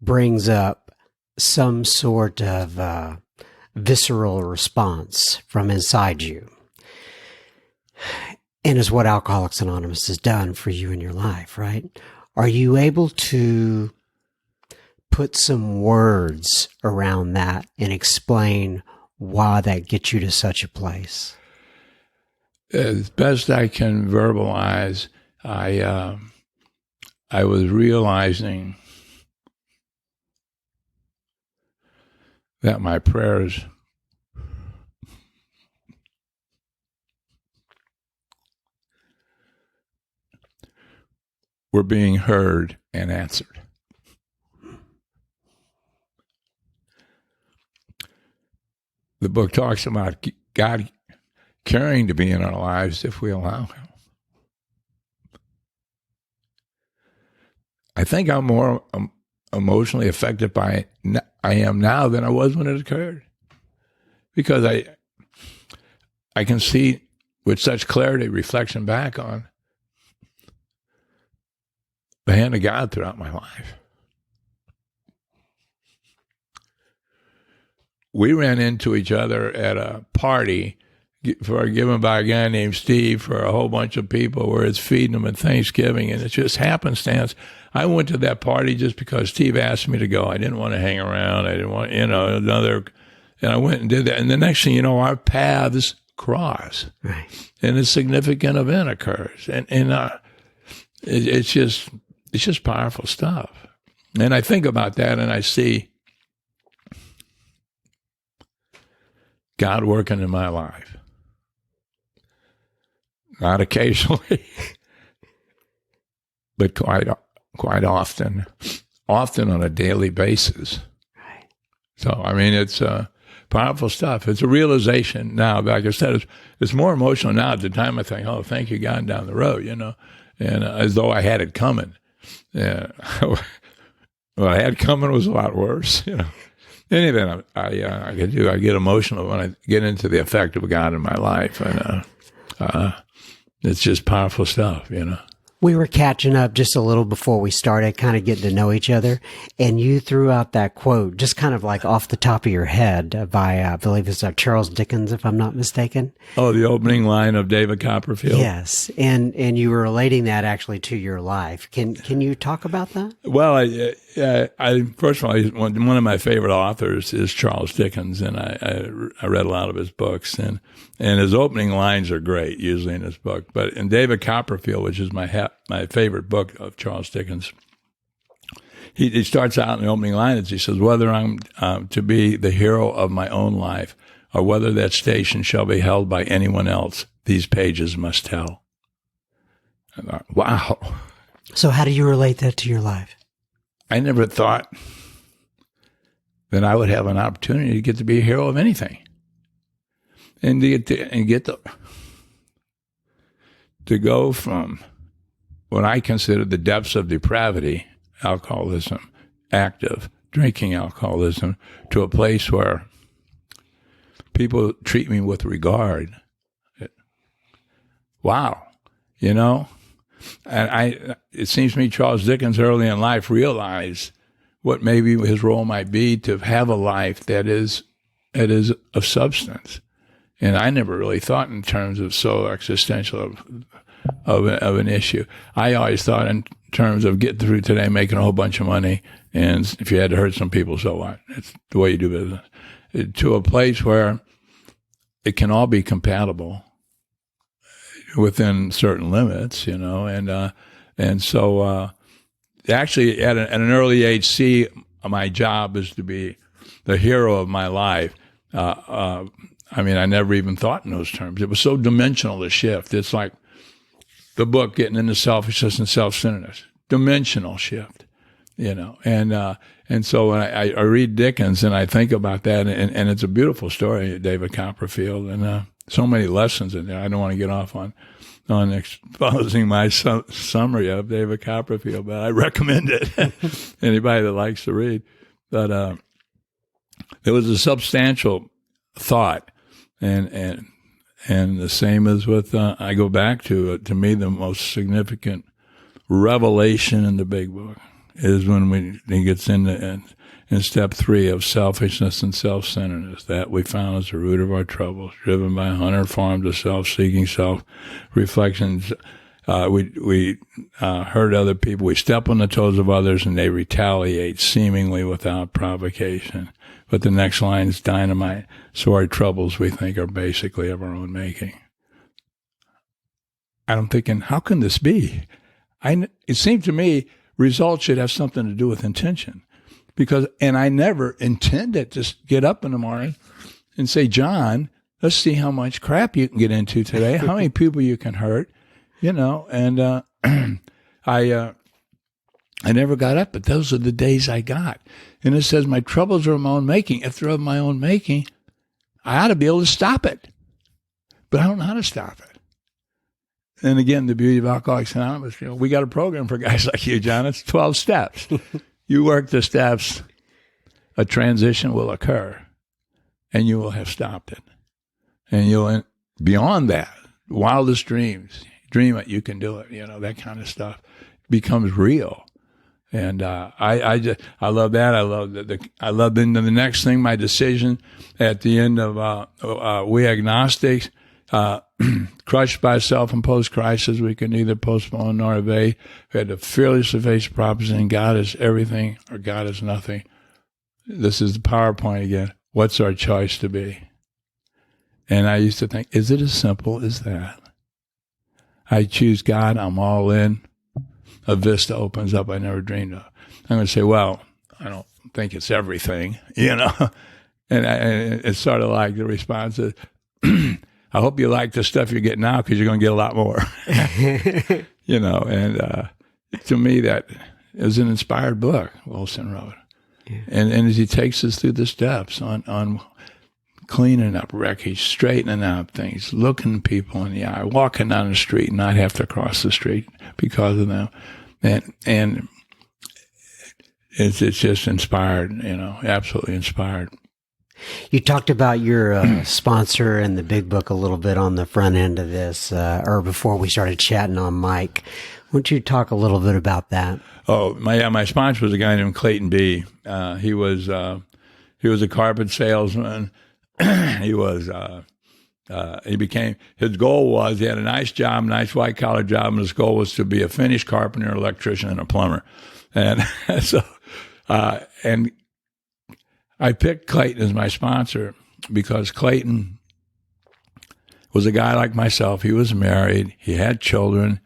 brings up some sort of visceral response from inside you. And is what Alcoholics Anonymous has done for you in your life, right? Are you able to put some words around that and explain why that gets you to such a place? As best I can verbalize, I was realizing that my prayers were being heard and answered. The book talks about God caring to be in our lives if we allow him. I think I'm more emotionally affected by it I am now than I was when it occurred. Because I can see with such clarity, reflection back on the hand of God throughout my life. We ran into each other at a party given by a guy named Steve for a whole bunch of people where it's feeding them at Thanksgiving, and it's just happenstance. I went to that party just because Steve asked me to go. I didn't want to hang around. I didn't want, and I went and did that. And the next thing you know, our paths cross. Right. And a significant event occurs. And it's just powerful stuff. And I think about that and I see God working in my life. Not occasionally, but quite often on a daily basis. Right. So, I mean, it's powerful stuff. It's a realization now. Like I said, it's more emotional now. At the time, I think, oh, thank you, God, down the road, and as though I had it coming. Yeah. What I had coming was a lot worse, any event, I get emotional when I get into the effect of God in my life, and it's just powerful stuff, you know. We were catching up just a little before we started, kind of getting to know each other, and you threw out that quote, just kind of like off the top of your head, by I believe it's Charles Dickens, if I'm not mistaken. Oh, the opening line of David Copperfield. Yes, and you were relating that actually to your life. Can you talk about that? Well, I first of all, one of my favorite authors is Charles Dickens, and I read a lot of his books, and his opening lines are great usually in his book. But in David Copperfield, which is my favorite book of Charles Dickens, he starts out in the opening lines. He says, "Whether I'm to be the hero of my own life, or whether that station shall be held by anyone else, these pages must tell." I thought, wow. So how do you relate that to your life? I never thought that I would have an opportunity to get to be a hero of anything, and to go from what I consider the depths of depravity, alcoholism, active drinking alcoholism, to a place where people treat me with regard. Wow, you know. And it seems to me Charles Dickens early in life realized what maybe his role might be to have a life that is of substance. And I never really thought in terms of so existential of an issue. I always thought in terms of get through today, making a whole bunch of money, and if you had to hurt some people, so what? It's the way you do business. To a place where it can all be compatible within certain limits, you know, and so actually at an early age, my job is to be the hero of my life. I mean, I never even thought in those terms. It was so dimensional, the shift. It's like the book getting into selfishness and self-centeredness, dimensional shift, you know, and so when I read Dickens and I think about that, and it's a beautiful story, David Copperfield, and so many lessons in there. I don't want to get off on exposing my summary of David Copperfield, but I recommend it. Anybody that likes to read. But there was a substantial thought, and the same as with I go back to me the most significant revelation in the big book is when he gets into in step 3 of selfishness and self-centeredness, that we found is the root of our troubles, driven by hunter farm to self-seeking self-reflections. We hurt other people. We step on the toes of others, and they retaliate seemingly without provocation. But the next line is dynamite. So our troubles, we think, are basically of our own making. I'm thinking, how can this be? It seemed to me results should have something to do with intention. And I never intended to get up in the morning and say, John, let's see how much crap you can get into today, how many people you can hurt, you know. And I never got up, but those are the days I got. And it says, my troubles are of my own making. If they're of my own making, I ought to be able to stop it. But I don't know how to stop it. And again, the beauty of Alcoholics Anonymous, you know, we got a program for guys like you, John. It's 12 steps. You work the steps, a transition will occur, and you will have stopped it. And you'll, beyond that, wildest dreams, dream it, you can do it, you know, that kind of stuff becomes real. And I love that. I love the next thing, my decision at the end of We Agnostics, crushed by self-imposed crisis, we can neither postpone nor evade. We had to fearlessly face the proposition, God is everything or God is nothing. This is the PowerPoint again. What's our choice to be? And I used to think, is it as simple as that? I choose God, I'm all in. A vista opens up I never dreamed of. I'm going to say, well, I don't think it's everything, you know. And it's sort of like the response is, I hope you like the stuff you're getting now because you're going to get a lot more, you know. And to me, that is an inspired book, Wilson wrote. Yeah. And as he takes us through the steps on cleaning up wreckage, straightening out things, looking people in the eye, walking down the street and not have to cross the street because of them. And it's just inspired, absolutely inspired. You talked about your sponsor and the big book a little bit on the front end of this, or before we started chatting on mic. Why don't you talk a little bit about that? Oh, my sponsor was a guy named Clayton B. He was a carpet salesman. His goal was, he had a nice job, nice white collar job, and his goal was to be a finished carpenter, electrician, and a plumber. And and I picked Clayton as my sponsor because Clayton was a guy like myself. He was married, he had children,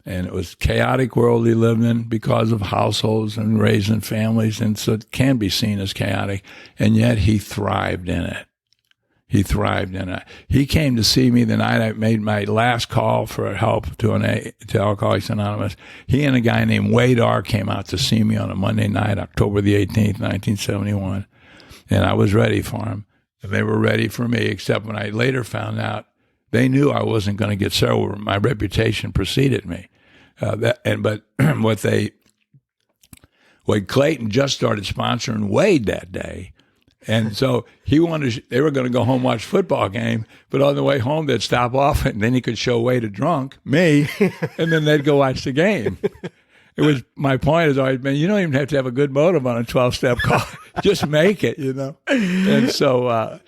and it was a chaotic world he lived in because of households and raising families, and so it can be seen as chaotic, and yet he thrived in it. He thrived in it. He came to see me the night I made my last call for help to Alcoholics Anonymous. He and a guy named Wade R. came out to see me on a Monday night, October the 18th, 1971. And I was ready for them. And they were ready for me, except when I later found out they knew I wasn't going to get sober. My reputation preceded me. But Clayton just started sponsoring Wade that day. And so they were going to go home, watch a football game, but on the way home, they'd stop off, and then he could show Wade a drunk, me, and then they'd go watch the game. My point has always been, you don't even have to have a good motive on a 12-step call. Just make it, And so,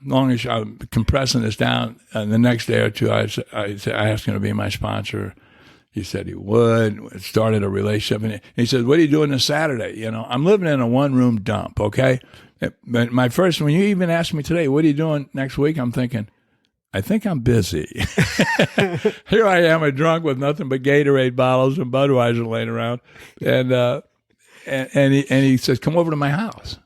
long as I'm compressing this down, the next day or two, I asked him to be my sponsor. He said he would. Started a relationship. And he said, what are you doing this Saturday? I'm living in a one-room dump, okay? But when you even asked me today, what are you doing next week? I'm thinking, I think I'm busy. Here I am, a drunk with nothing but Gatorade bottles and Budweiser laying around. And he says, come over to my house.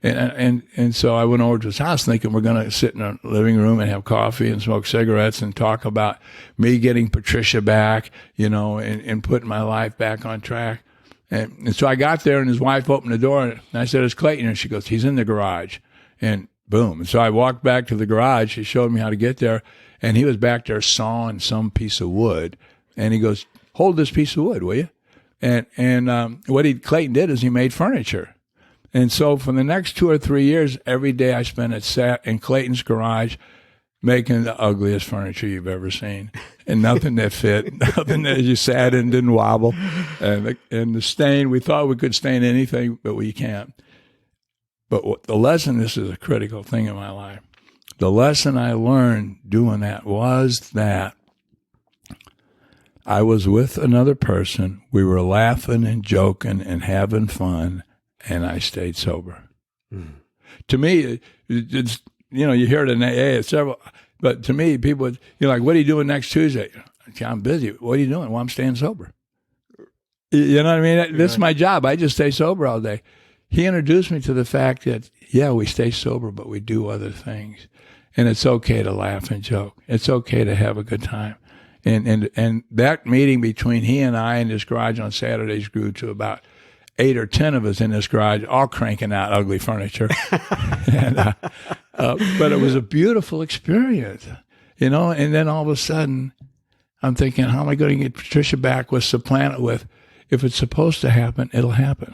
And so I went over to his house thinking we're going to sit in a living room and have coffee and smoke cigarettes and talk about me getting Patricia back, and putting my life back on track. And so I got there and his wife opened the door and I said, it's Clayton. And she goes, he's in the garage. And boom. And so I walked back to the garage. She showed me how to get there. And he was back there sawing some piece of wood. And he goes, hold this piece of wood, will you? And what Clayton did is he made furniture. And so for the next 2 or 3 years, every day I spent sat in Clayton's garage making the ugliest furniture you've ever seen. And nothing that fit, nothing that you sat in didn't wobble. And the stain, we thought we could stain anything, but we can't. But the lesson, this is a critical thing in my life, the lesson I learned doing that was that I was with another person. We were laughing and joking and having fun. And I stayed sober. Mm. To me, it's, you hear it in AA, it's several, but to me, people, like, what are you doing next Tuesday? I'm busy. What are you doing? Well, I'm staying sober. You know what I mean? This is my job. I just stay sober all day. He introduced me to the fact that, we stay sober, but we do other things. And it's okay to laugh and joke. It's okay to have a good time. And that meeting between he and I in his garage on Saturdays grew to about 8 or 10 of us in this garage, all cranking out ugly furniture. But it was a beautiful experience, And then all of a sudden, I'm thinking, how am I going to get Patricia back with supplant it with? If it's supposed to happen, it'll happen.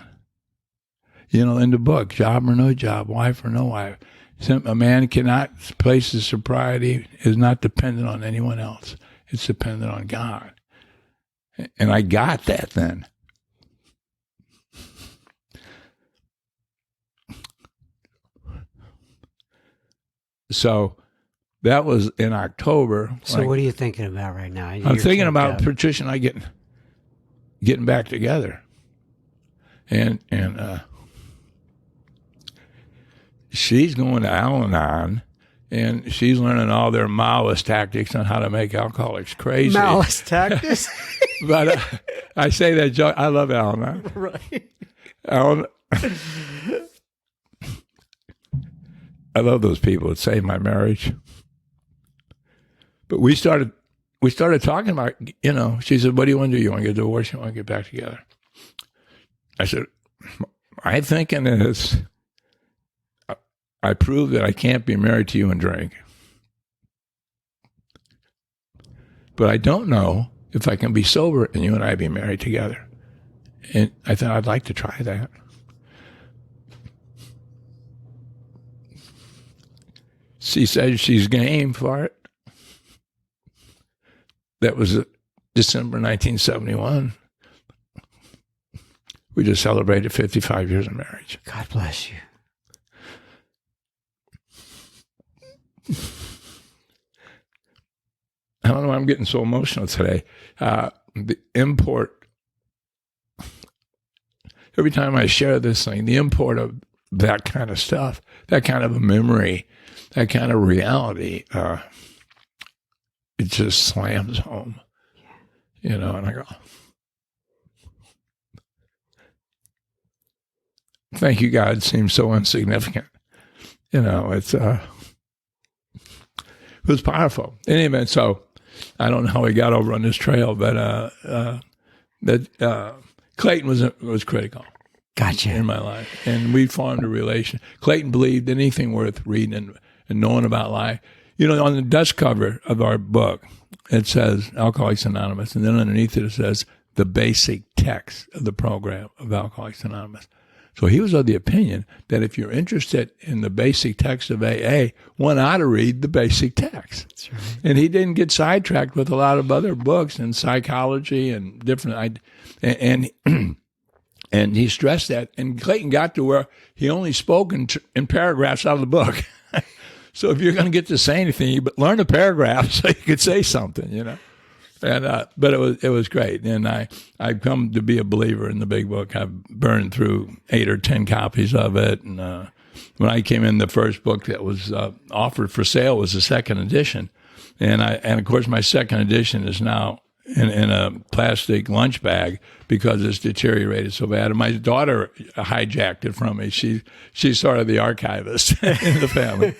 In the book, job or no job, wife or no wife. A man cannot place his sobriety is not dependent on anyone else. It's dependent on God. And I got that then. So that was in October. So what are you thinking about right now? I'm thinking about Patricia and I getting back together. And she's going to Al-Anon, and she's learning all their Maoist tactics on how to make alcoholics crazy. Maoist tactics? But I say that joke. I love Al-Anon. Right. I love those people that saved my marriage. But we started talking about, she said, what do you want to do? You want to get divorced? You want to get back together? I said, my thinking is I proved that I can't be married to you and drink. But I don't know if I can be sober and you and I be married together. And I thought I'd like to try that. She said she's game for it. That was December 1971. We just celebrated 55 years of marriage. God bless you. I don't know why I'm getting so emotional today. The import, every time I share this thing, the import of that kind of stuff, that kind of a memory, that kind of reality, it just slams home, and I go, thank you, God. It seems so insignificant. It was powerful. In any event, so I don't know how we got over on this trail, but Clayton was critical. Gotcha. In my life, and we formed a relation. Clayton believed anything worth reading and knowing about life. On the dust cover of our book, it says Alcoholics Anonymous, and then underneath it says the basic text of the program of Alcoholics Anonymous. So he was of the opinion that if you're interested in the basic text of AA, one ought to read the basic text. That's right. And he didn't get sidetracked with a lot of other books in psychology and different, and he stressed that. And Clayton got to where he only spoke in paragraphs out of the book. So if you're going to get to say anything, you learn a paragraph so you could say something, And but it was great, and I've come to be a believer in the Big Book. I've burned through 8 or 10 copies of it, and when I came in, the first book that was offered for sale was the second edition, and of course my second edition is now in a plastic lunch bag because it's deteriorated so bad. And my daughter hijacked it from me. She's sort of the archivist in the family.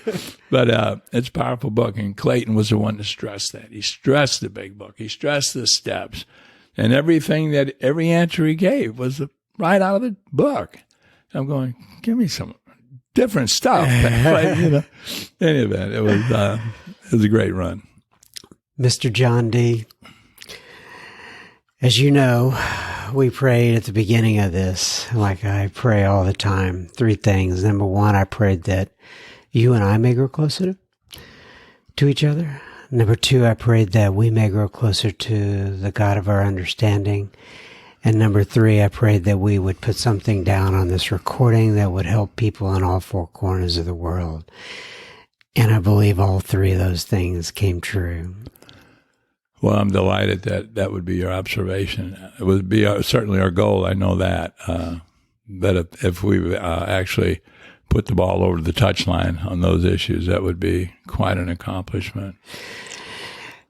But it's a powerful book. And Clayton was the one to stress that. He stressed the Big Book. He stressed the steps. And every answer he gave was right out of the book. I'm going, give me some different stuff. But, in any event, it was a great run. Mr. John D., as you know, we prayed at the beginning of this, like I pray all the time, 3 things. Number 1, I prayed that you and I may grow closer to each other. Number 2, I prayed that we may grow closer to the God of our understanding. And number 3, I prayed that we would put something down on this recording that would help people in all 4 corners of the world. And I believe all 3 of those things came true. Well, I'm delighted that would be your observation. It would be certainly our goal. I know that. But if we actually put the ball over the touchline on those issues, that would be quite an accomplishment.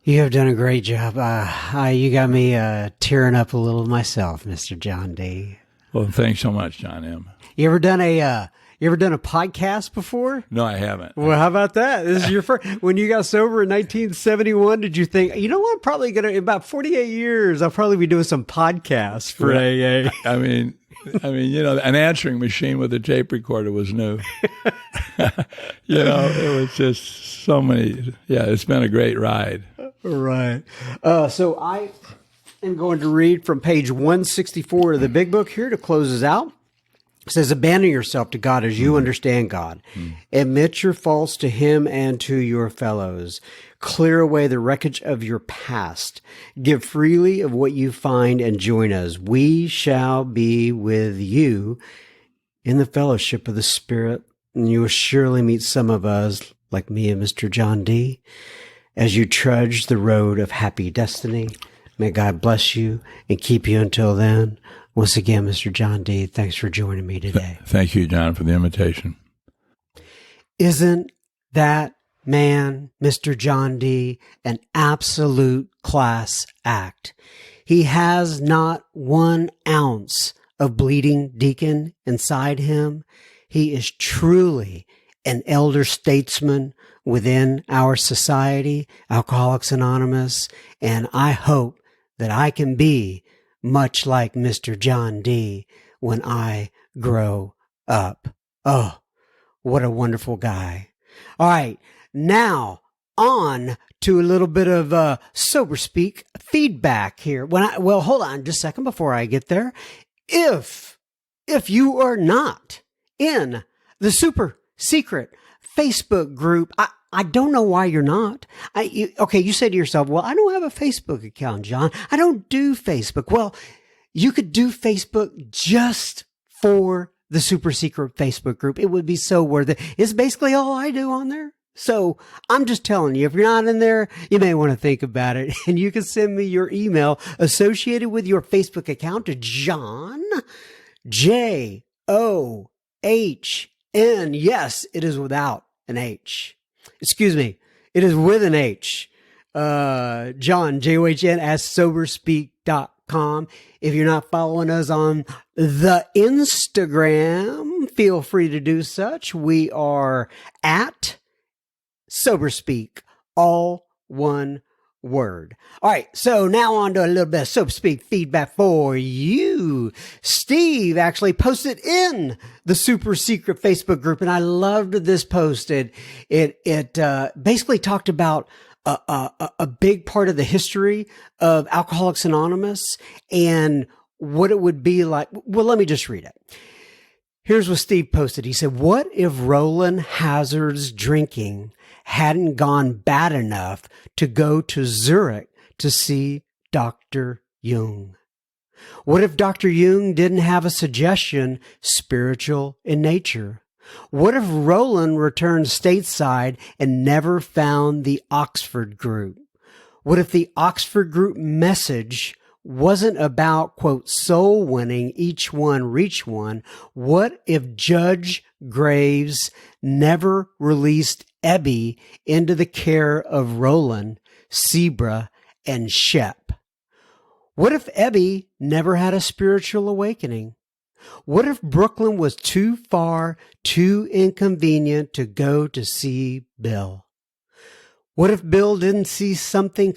You have done a great job. You got me tearing up a little myself, Mr. John D. Well, thanks so much, John M. You ever done a podcast before? No, I haven't. Well, how about that? This is your first. When you got sober in 1971, did you think, you know what? I'm probably going to, in about 48 years, I'll probably be doing some podcasts for AA. I mean, an answering machine with a tape recorder was new. It was just so many. Yeah, it's been a great ride. Right. So I am going to read from page 164 of the Big Book here to close us out. It says, abandon yourself to God as you understand God. Admit your faults to Him and to your fellows. Clear away the wreckage of your past. Give freely of what you find and join us. We shall be with you in the fellowship of the Spirit, and you will surely meet some of us, like me and Mr. John D., as you trudge the road of happy destiny. May God bless you and keep you until then. Once again, Mr. John D., thanks for joining me today. Thank you, John, for the invitation. Isn't that man, Mr. John D., an absolute class act? He has not 1 ounce of bleeding deacon inside him. He is truly an elder statesman within our society, Alcoholics Anonymous, and I hope that I can be much like Mr. John D. when I grow up. Oh, what a wonderful guy. All right, now on to a little bit of sober speak feedback here. Well, hold on just a second before I get there. if you are not in the super secret Facebook group, I don't know why you're not. Okay, you say to yourself, well, I don't have a Facebook account, John. I don't do Facebook. Well, you could do Facebook just for the super secret Facebook group. It would be so worth it. It's basically all I do on there. So I'm just telling you, if you're not in there, you may want to think about it. And you can send me your email associated with your Facebook account to John, John. Yes, it is without an H. Excuse me. It is with an H. John, John, at soberspeak.com. If you're not following us on the Instagram, feel free to do such. We are at SoberSpeak, all one word. All right, so now on to a little bit of SoberSpeak feedback for you. Steve actually posted in the super secret Facebook group, and I loved this post. It basically talked about a big part of the history of Alcoholics Anonymous and what it would be like. Well, let me just read it. Here's what Steve posted. He said, what if Roland Hazard's drinking hadn't gone bad enough to go to Zurich to see Dr. Jung? What if Dr. Jung didn't have a suggestion spiritual in nature? What if Roland returned stateside and never found the Oxford group? What if the Oxford group message wasn't about, quote, soul winning, each one reach one? What if Judge Graves never released Ebby into the care of Roland, Sebra, and Shep? What if Ebby never had a spiritual awakening? What if Brooklyn was too far, too inconvenient to go to see Bill? What if Bill didn't see something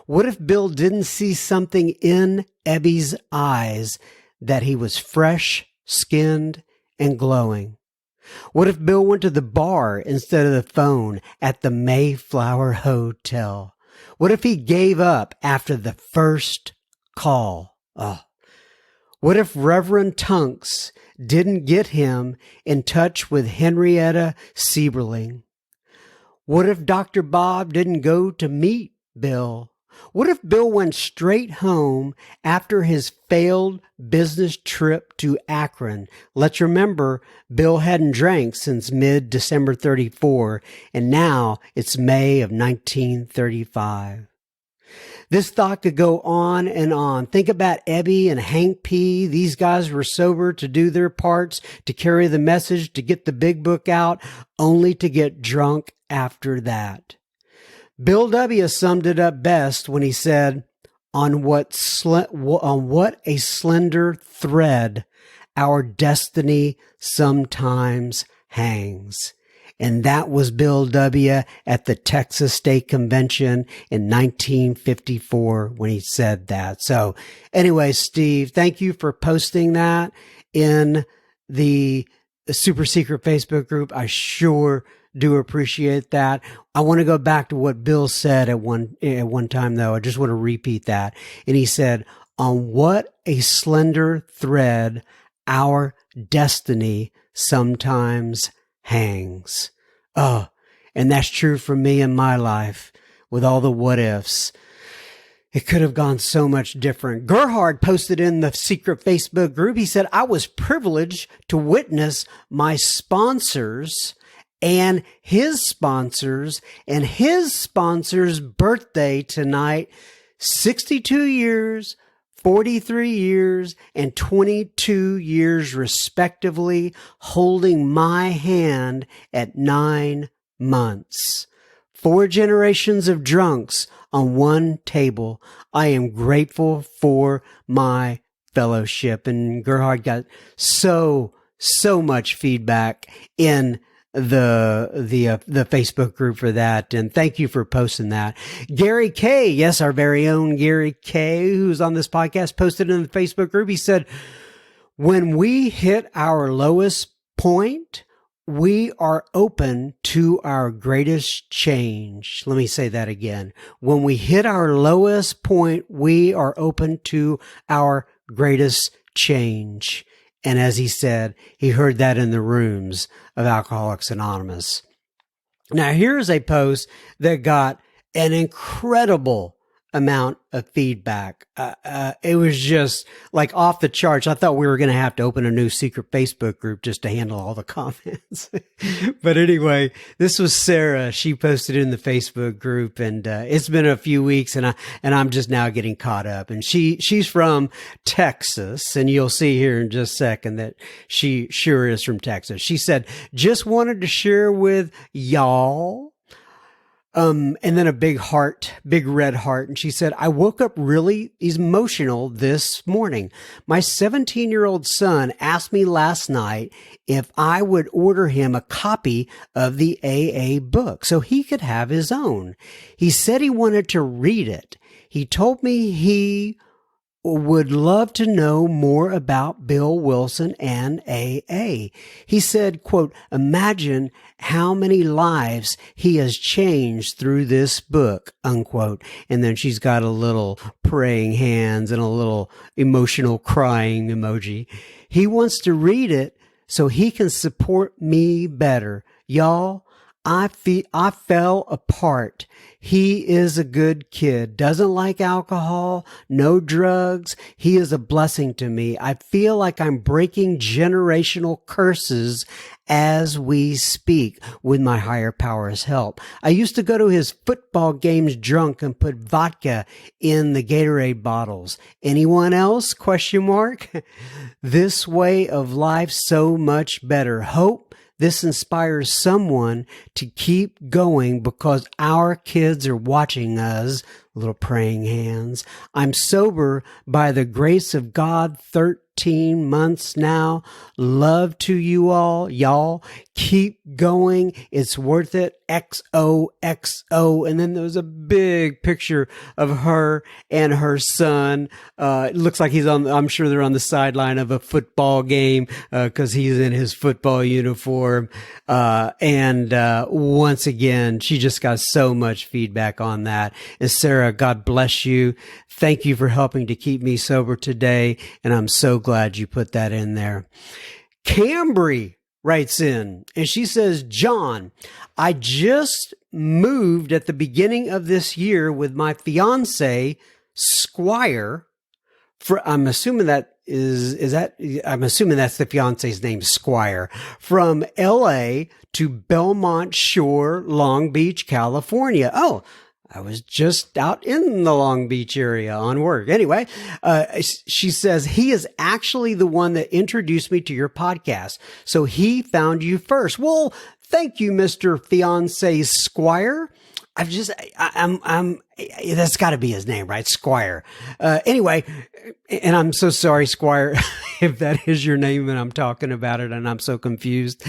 What if Bill didn't see something in Ebby's eyes that he was fresh, skinned, and glowing? What if Bill went to the bar instead of the phone at the Mayflower Hotel? What if he gave up after the first call? What if Reverend Tunks didn't get him in touch with Henrietta Sieberling? What if Dr. Bob didn't go to meet Bill? What if Bill went straight home after his failed business trip to Akron? Let's remember, Bill hadn't drank since mid-December 34, and now it's May of 1935. This thought could go on and on. Think about Ebby and Hank P. These guys were sober to do their parts, to carry the message, to get the big book out, only to get drunk after that. Bill W. summed it up best when he said, on what a slender thread our destiny sometimes hangs. And that was Bill W. at the Texas State Convention in 1954 when he said that. So anyway, Steve, thank you for posting that in the super secret Facebook group. I sure do appreciate that. I want to go back to what Bill said at one time, though. I just want to repeat that. And he said, on what a slender thread our destiny sometimes hangs. Oh, and that's true for me in my life with all the what ifs. It could have gone so much different. Gerhard posted in the secret Facebook group. He said, I was privileged to witness my sponsors and his sponsors' birthday tonight. 62 years, 43 years, and 22 years respectively, holding my hand at 9 months. 4 generations of drunks on one table. I am grateful for my fellowship. And Gerhard got so much feedback in the Facebook group for that. And thank you for posting that. Gary K, yes, our very own Gary K, who's on this podcast, posted in the Facebook group. He said, when we hit our lowest point, we are open to our greatest change. Let me say that again. When we hit our lowest point, we are open to our greatest change. And as he said, he heard that in the rooms of Alcoholics Anonymous. Now, here's a post that got an incredible amount of feedback. It was just like off the charts. I thought we were going to have to open a new secret Facebook group just to handle all the comments. But anyway, this was Sarah. She posted it in the Facebook group, and it's been a few weeks, and I'm just now getting caught up. And she's from Texas, and you'll see here in just a second that she sure is from Texas. She said, "Just wanted to share with y'all." And then a big heart, big red heart. And she said, "I woke up really emotional this morning. My 17-year-old son asked me last night if I would order him a copy of the AA book so he could have his own. He said he wanted to read it. He told me he would love to know more about Bill Wilson and AA. He said, quote, imagine how many lives he has changed through this book, unquote." And then she's got a little praying hands and a little emotional crying emoji. "He wants to read it so he can support me better. Y'all, I fell apart. He is a good kid, doesn't like alcohol, no drugs. He is a blessing to me. I feel like I'm breaking generational curses as we speak with my higher power's help. I used to go to his football games drunk and put vodka in the Gatorade bottles. Anyone else? Question mark. This way of life so much better. Hope this inspires someone to keep going because our kids are watching us." Little praying hands. "I'm sober by the grace of God 13 months now. Love to you all. Y'all keep going. It's worth it. XOXO." And then there was a big picture of her and her son. It looks like I'm sure they're on the sideline of a football game, cause he's in his football uniform. Once again, she just got so much feedback on that. And Sarah, God bless you. Thank you for helping to keep me sober today. And I'm so glad you put that in there. Cambry writes in and she says, "John, I just moved at the beginning of this year with my fiance, Squire." I'm assuming I'm assuming that's the fiance's name, Squire, "from LA to Belmont Shore, Long Beach, California." Oh, I was just out in the Long Beach area on work. Anyway, she says, "He is actually the one that introduced me to your podcast. So he found you first." Well, thank you, Mr. Fiance Squire. That's got to be his name, right? Squire. Anyway, and I'm so sorry, Squire, if that is your name and I'm talking about it and I'm so confused.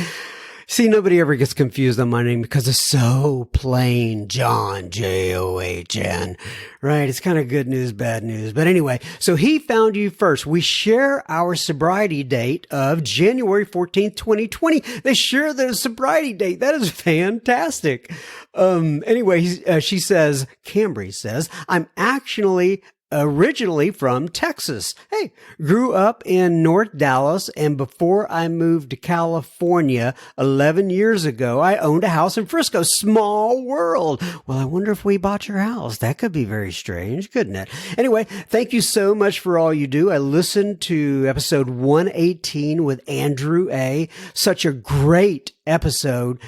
See, nobody ever gets confused on my name because it's so plain. John, John, right? It's kind of good news, bad news. But anyway, so he found you first. We share our sobriety date of January 14th, 2020. They share their sobriety date. That is fantastic. Anyway, she says, Cambry says, "I'm actually originally from Texas. Hey, grew up in North Dallas, and before I moved to California 11 years ago, I owned a house in Frisco. Small world. Well, I wonder if we bought your house. That could be very strange, couldn't it? Anyway, thank you so much for all you do. I listened to episode 118 with Andrew A. Such a great episode,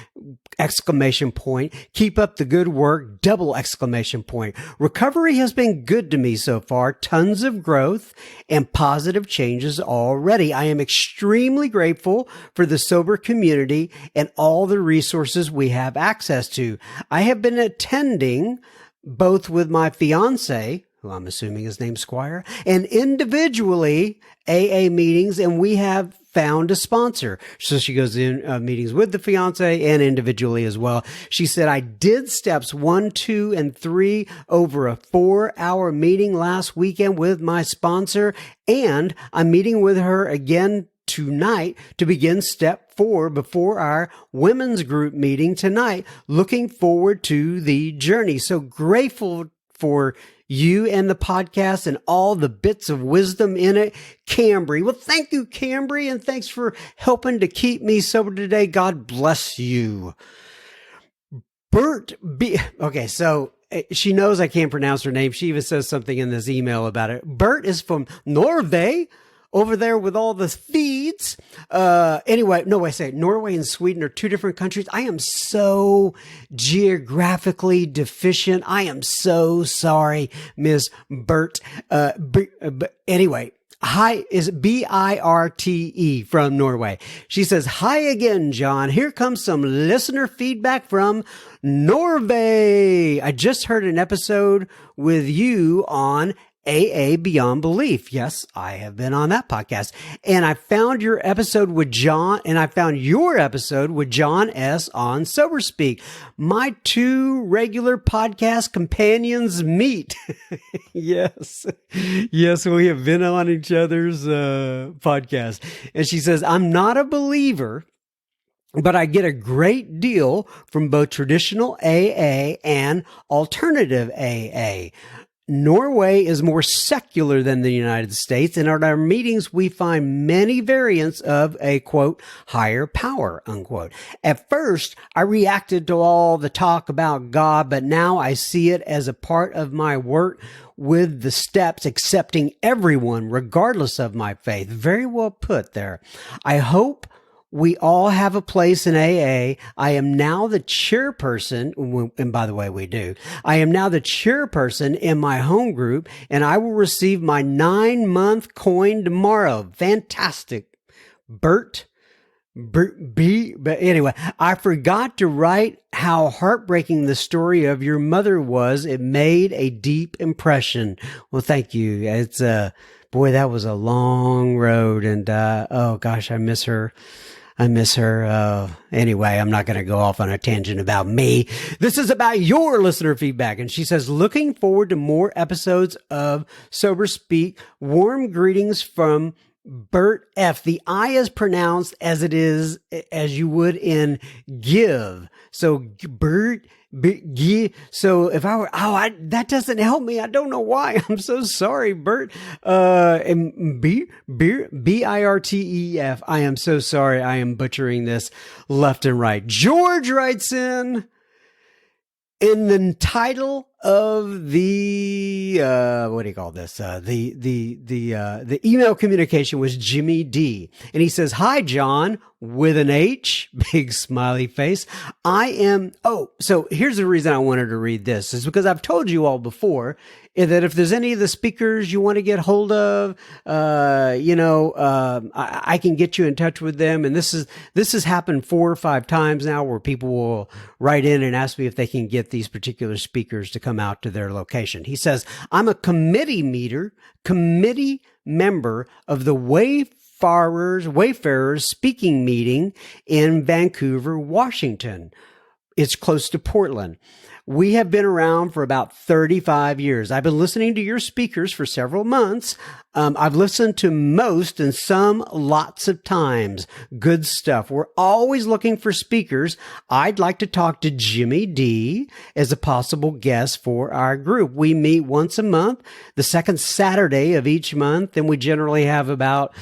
exclamation point. Keep up the good work, double exclamation point. Recovery has been good to me so far. Tons of growth and positive changes already. I am extremely grateful for the sober community and all the resources we have access to. I have been attending both with my fiance, who I'm assuming is named Squire, and individually AA meetings, and we have found a sponsor. So she goes in meetings with the fiance and individually as well. She said, "I did steps 1, 2, and 3 over a 4-hour meeting last weekend with my sponsor, and I'm meeting with her again tonight to begin step 4 before our women's group meeting tonight. Looking forward to the journey." So grateful for you and the podcast and all the bits of wisdom in it. Cambry. Well, thank you, Cambry, and thanks for helping to keep me sober today. God bless you. Bert B. Okay, so she knows I can't pronounce her name. She even says something in this email about it. Bert is from Norway, over there with all the feeds. Anyway, no, I say Norway and Sweden are two different countries. I am so geographically deficient. I am so sorry, Miss Bert. Anyway, hi is Berte from Norway. She says, hi again, John. Here comes some listener feedback from Norway. I just heard an episode with you on AA Beyond Belief. Yes, I have been on that podcast. And I found your episode with John S. on Sober Speak. My two regular podcast companions meet. Yes. Yes, we have been on each other's podcast. And she says, I'm not a believer, but I get a great deal from both traditional AA and alternative AA. Norway is more secular than the United States, and at our meetings, we find many variants of a, quote, higher power, unquote. At first, I reacted to all the talk about God, but now I see it as a part of my work with the steps, accepting everyone, regardless of my faith. Very well put there. I hope we all have a place in AA. I am now the chairperson, and by the way, we do. I am now the chairperson in my home group, and I will receive my 9-month coin tomorrow. Fantastic. But anyway, I forgot to write how heartbreaking the story of your mother was. It made a deep impression. Well, thank you. It's, boy, that was a long road, and, oh gosh, I miss her. Anyway, I'm not going to go off on a tangent about me. This is about your listener feedback. And she says, looking forward to more episodes of Sober Speak. Warm greetings from Bert F. The I is pronounced as it is, as you would in give. So Bert, so if I were, that doesn't help me. I don't know why. I'm so sorry, Bert. And Birtef. I am so sorry. I am butchering this left and right. George writes in the title of the, what do you call this? The email communication was Jimmy D. And he says, hi, John, with an H, big smiley face. So here's the reason I wanted to read this is because I've told you all before that if there's any of the speakers you want to get hold of, I can get you in touch with them. And this has happened 4 or 5 times now where people will write in and ask me if they can get these particular speakers to come out to their location. He says, I'm a committee member of the Wayfarers speaking meeting in Vancouver, Washington. It's close to Portland. We have been around for about 35 years. I've been listening to your speakers for several months. I've listened to most and some lots of times. Good stuff. We're always looking for speakers. I'd like to talk to Jimmy D as a possible guest for our group. We meet once a month, the second Saturday of each month, and we generally have about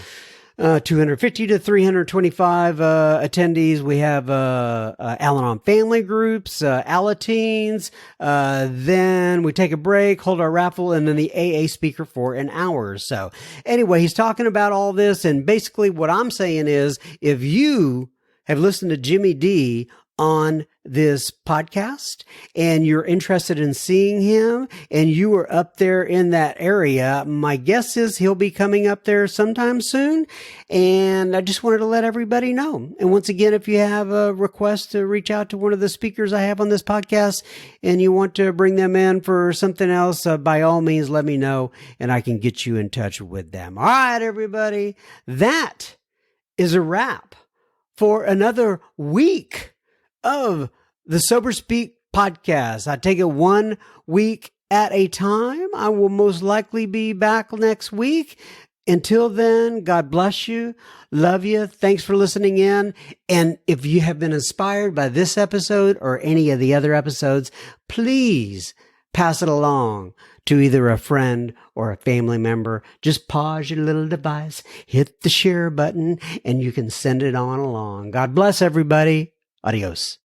250 to 325 attendees. We have Al-Anon family groups, Alateens. Then we take a break, hold our raffle, and then the AA speaker for an hour or so. Anyway, he's talking about all this, and basically what I'm saying is, if you have listened to Jimmy D on this podcast and you're interested in seeing him and you are up there in that area, my guess is he'll be coming up there sometime soon. And I just wanted to let everybody know. And once again, if you have a request to reach out to one of the speakers I have on this podcast and you want to bring them in for something else, by all means, let me know and I can get you in touch with them. All right, everybody, that is a wrap for another week of the Sober Speak podcast. I take it 1 week at a time. I will most likely be back next week. Until then, God bless you. Love you. Thanks for listening in. And if you have been inspired by this episode or any of the other episodes, please pass it along to either a friend or a family member. Just pause your little device, hit the share button, and you can send it on along. God bless everybody. Adios.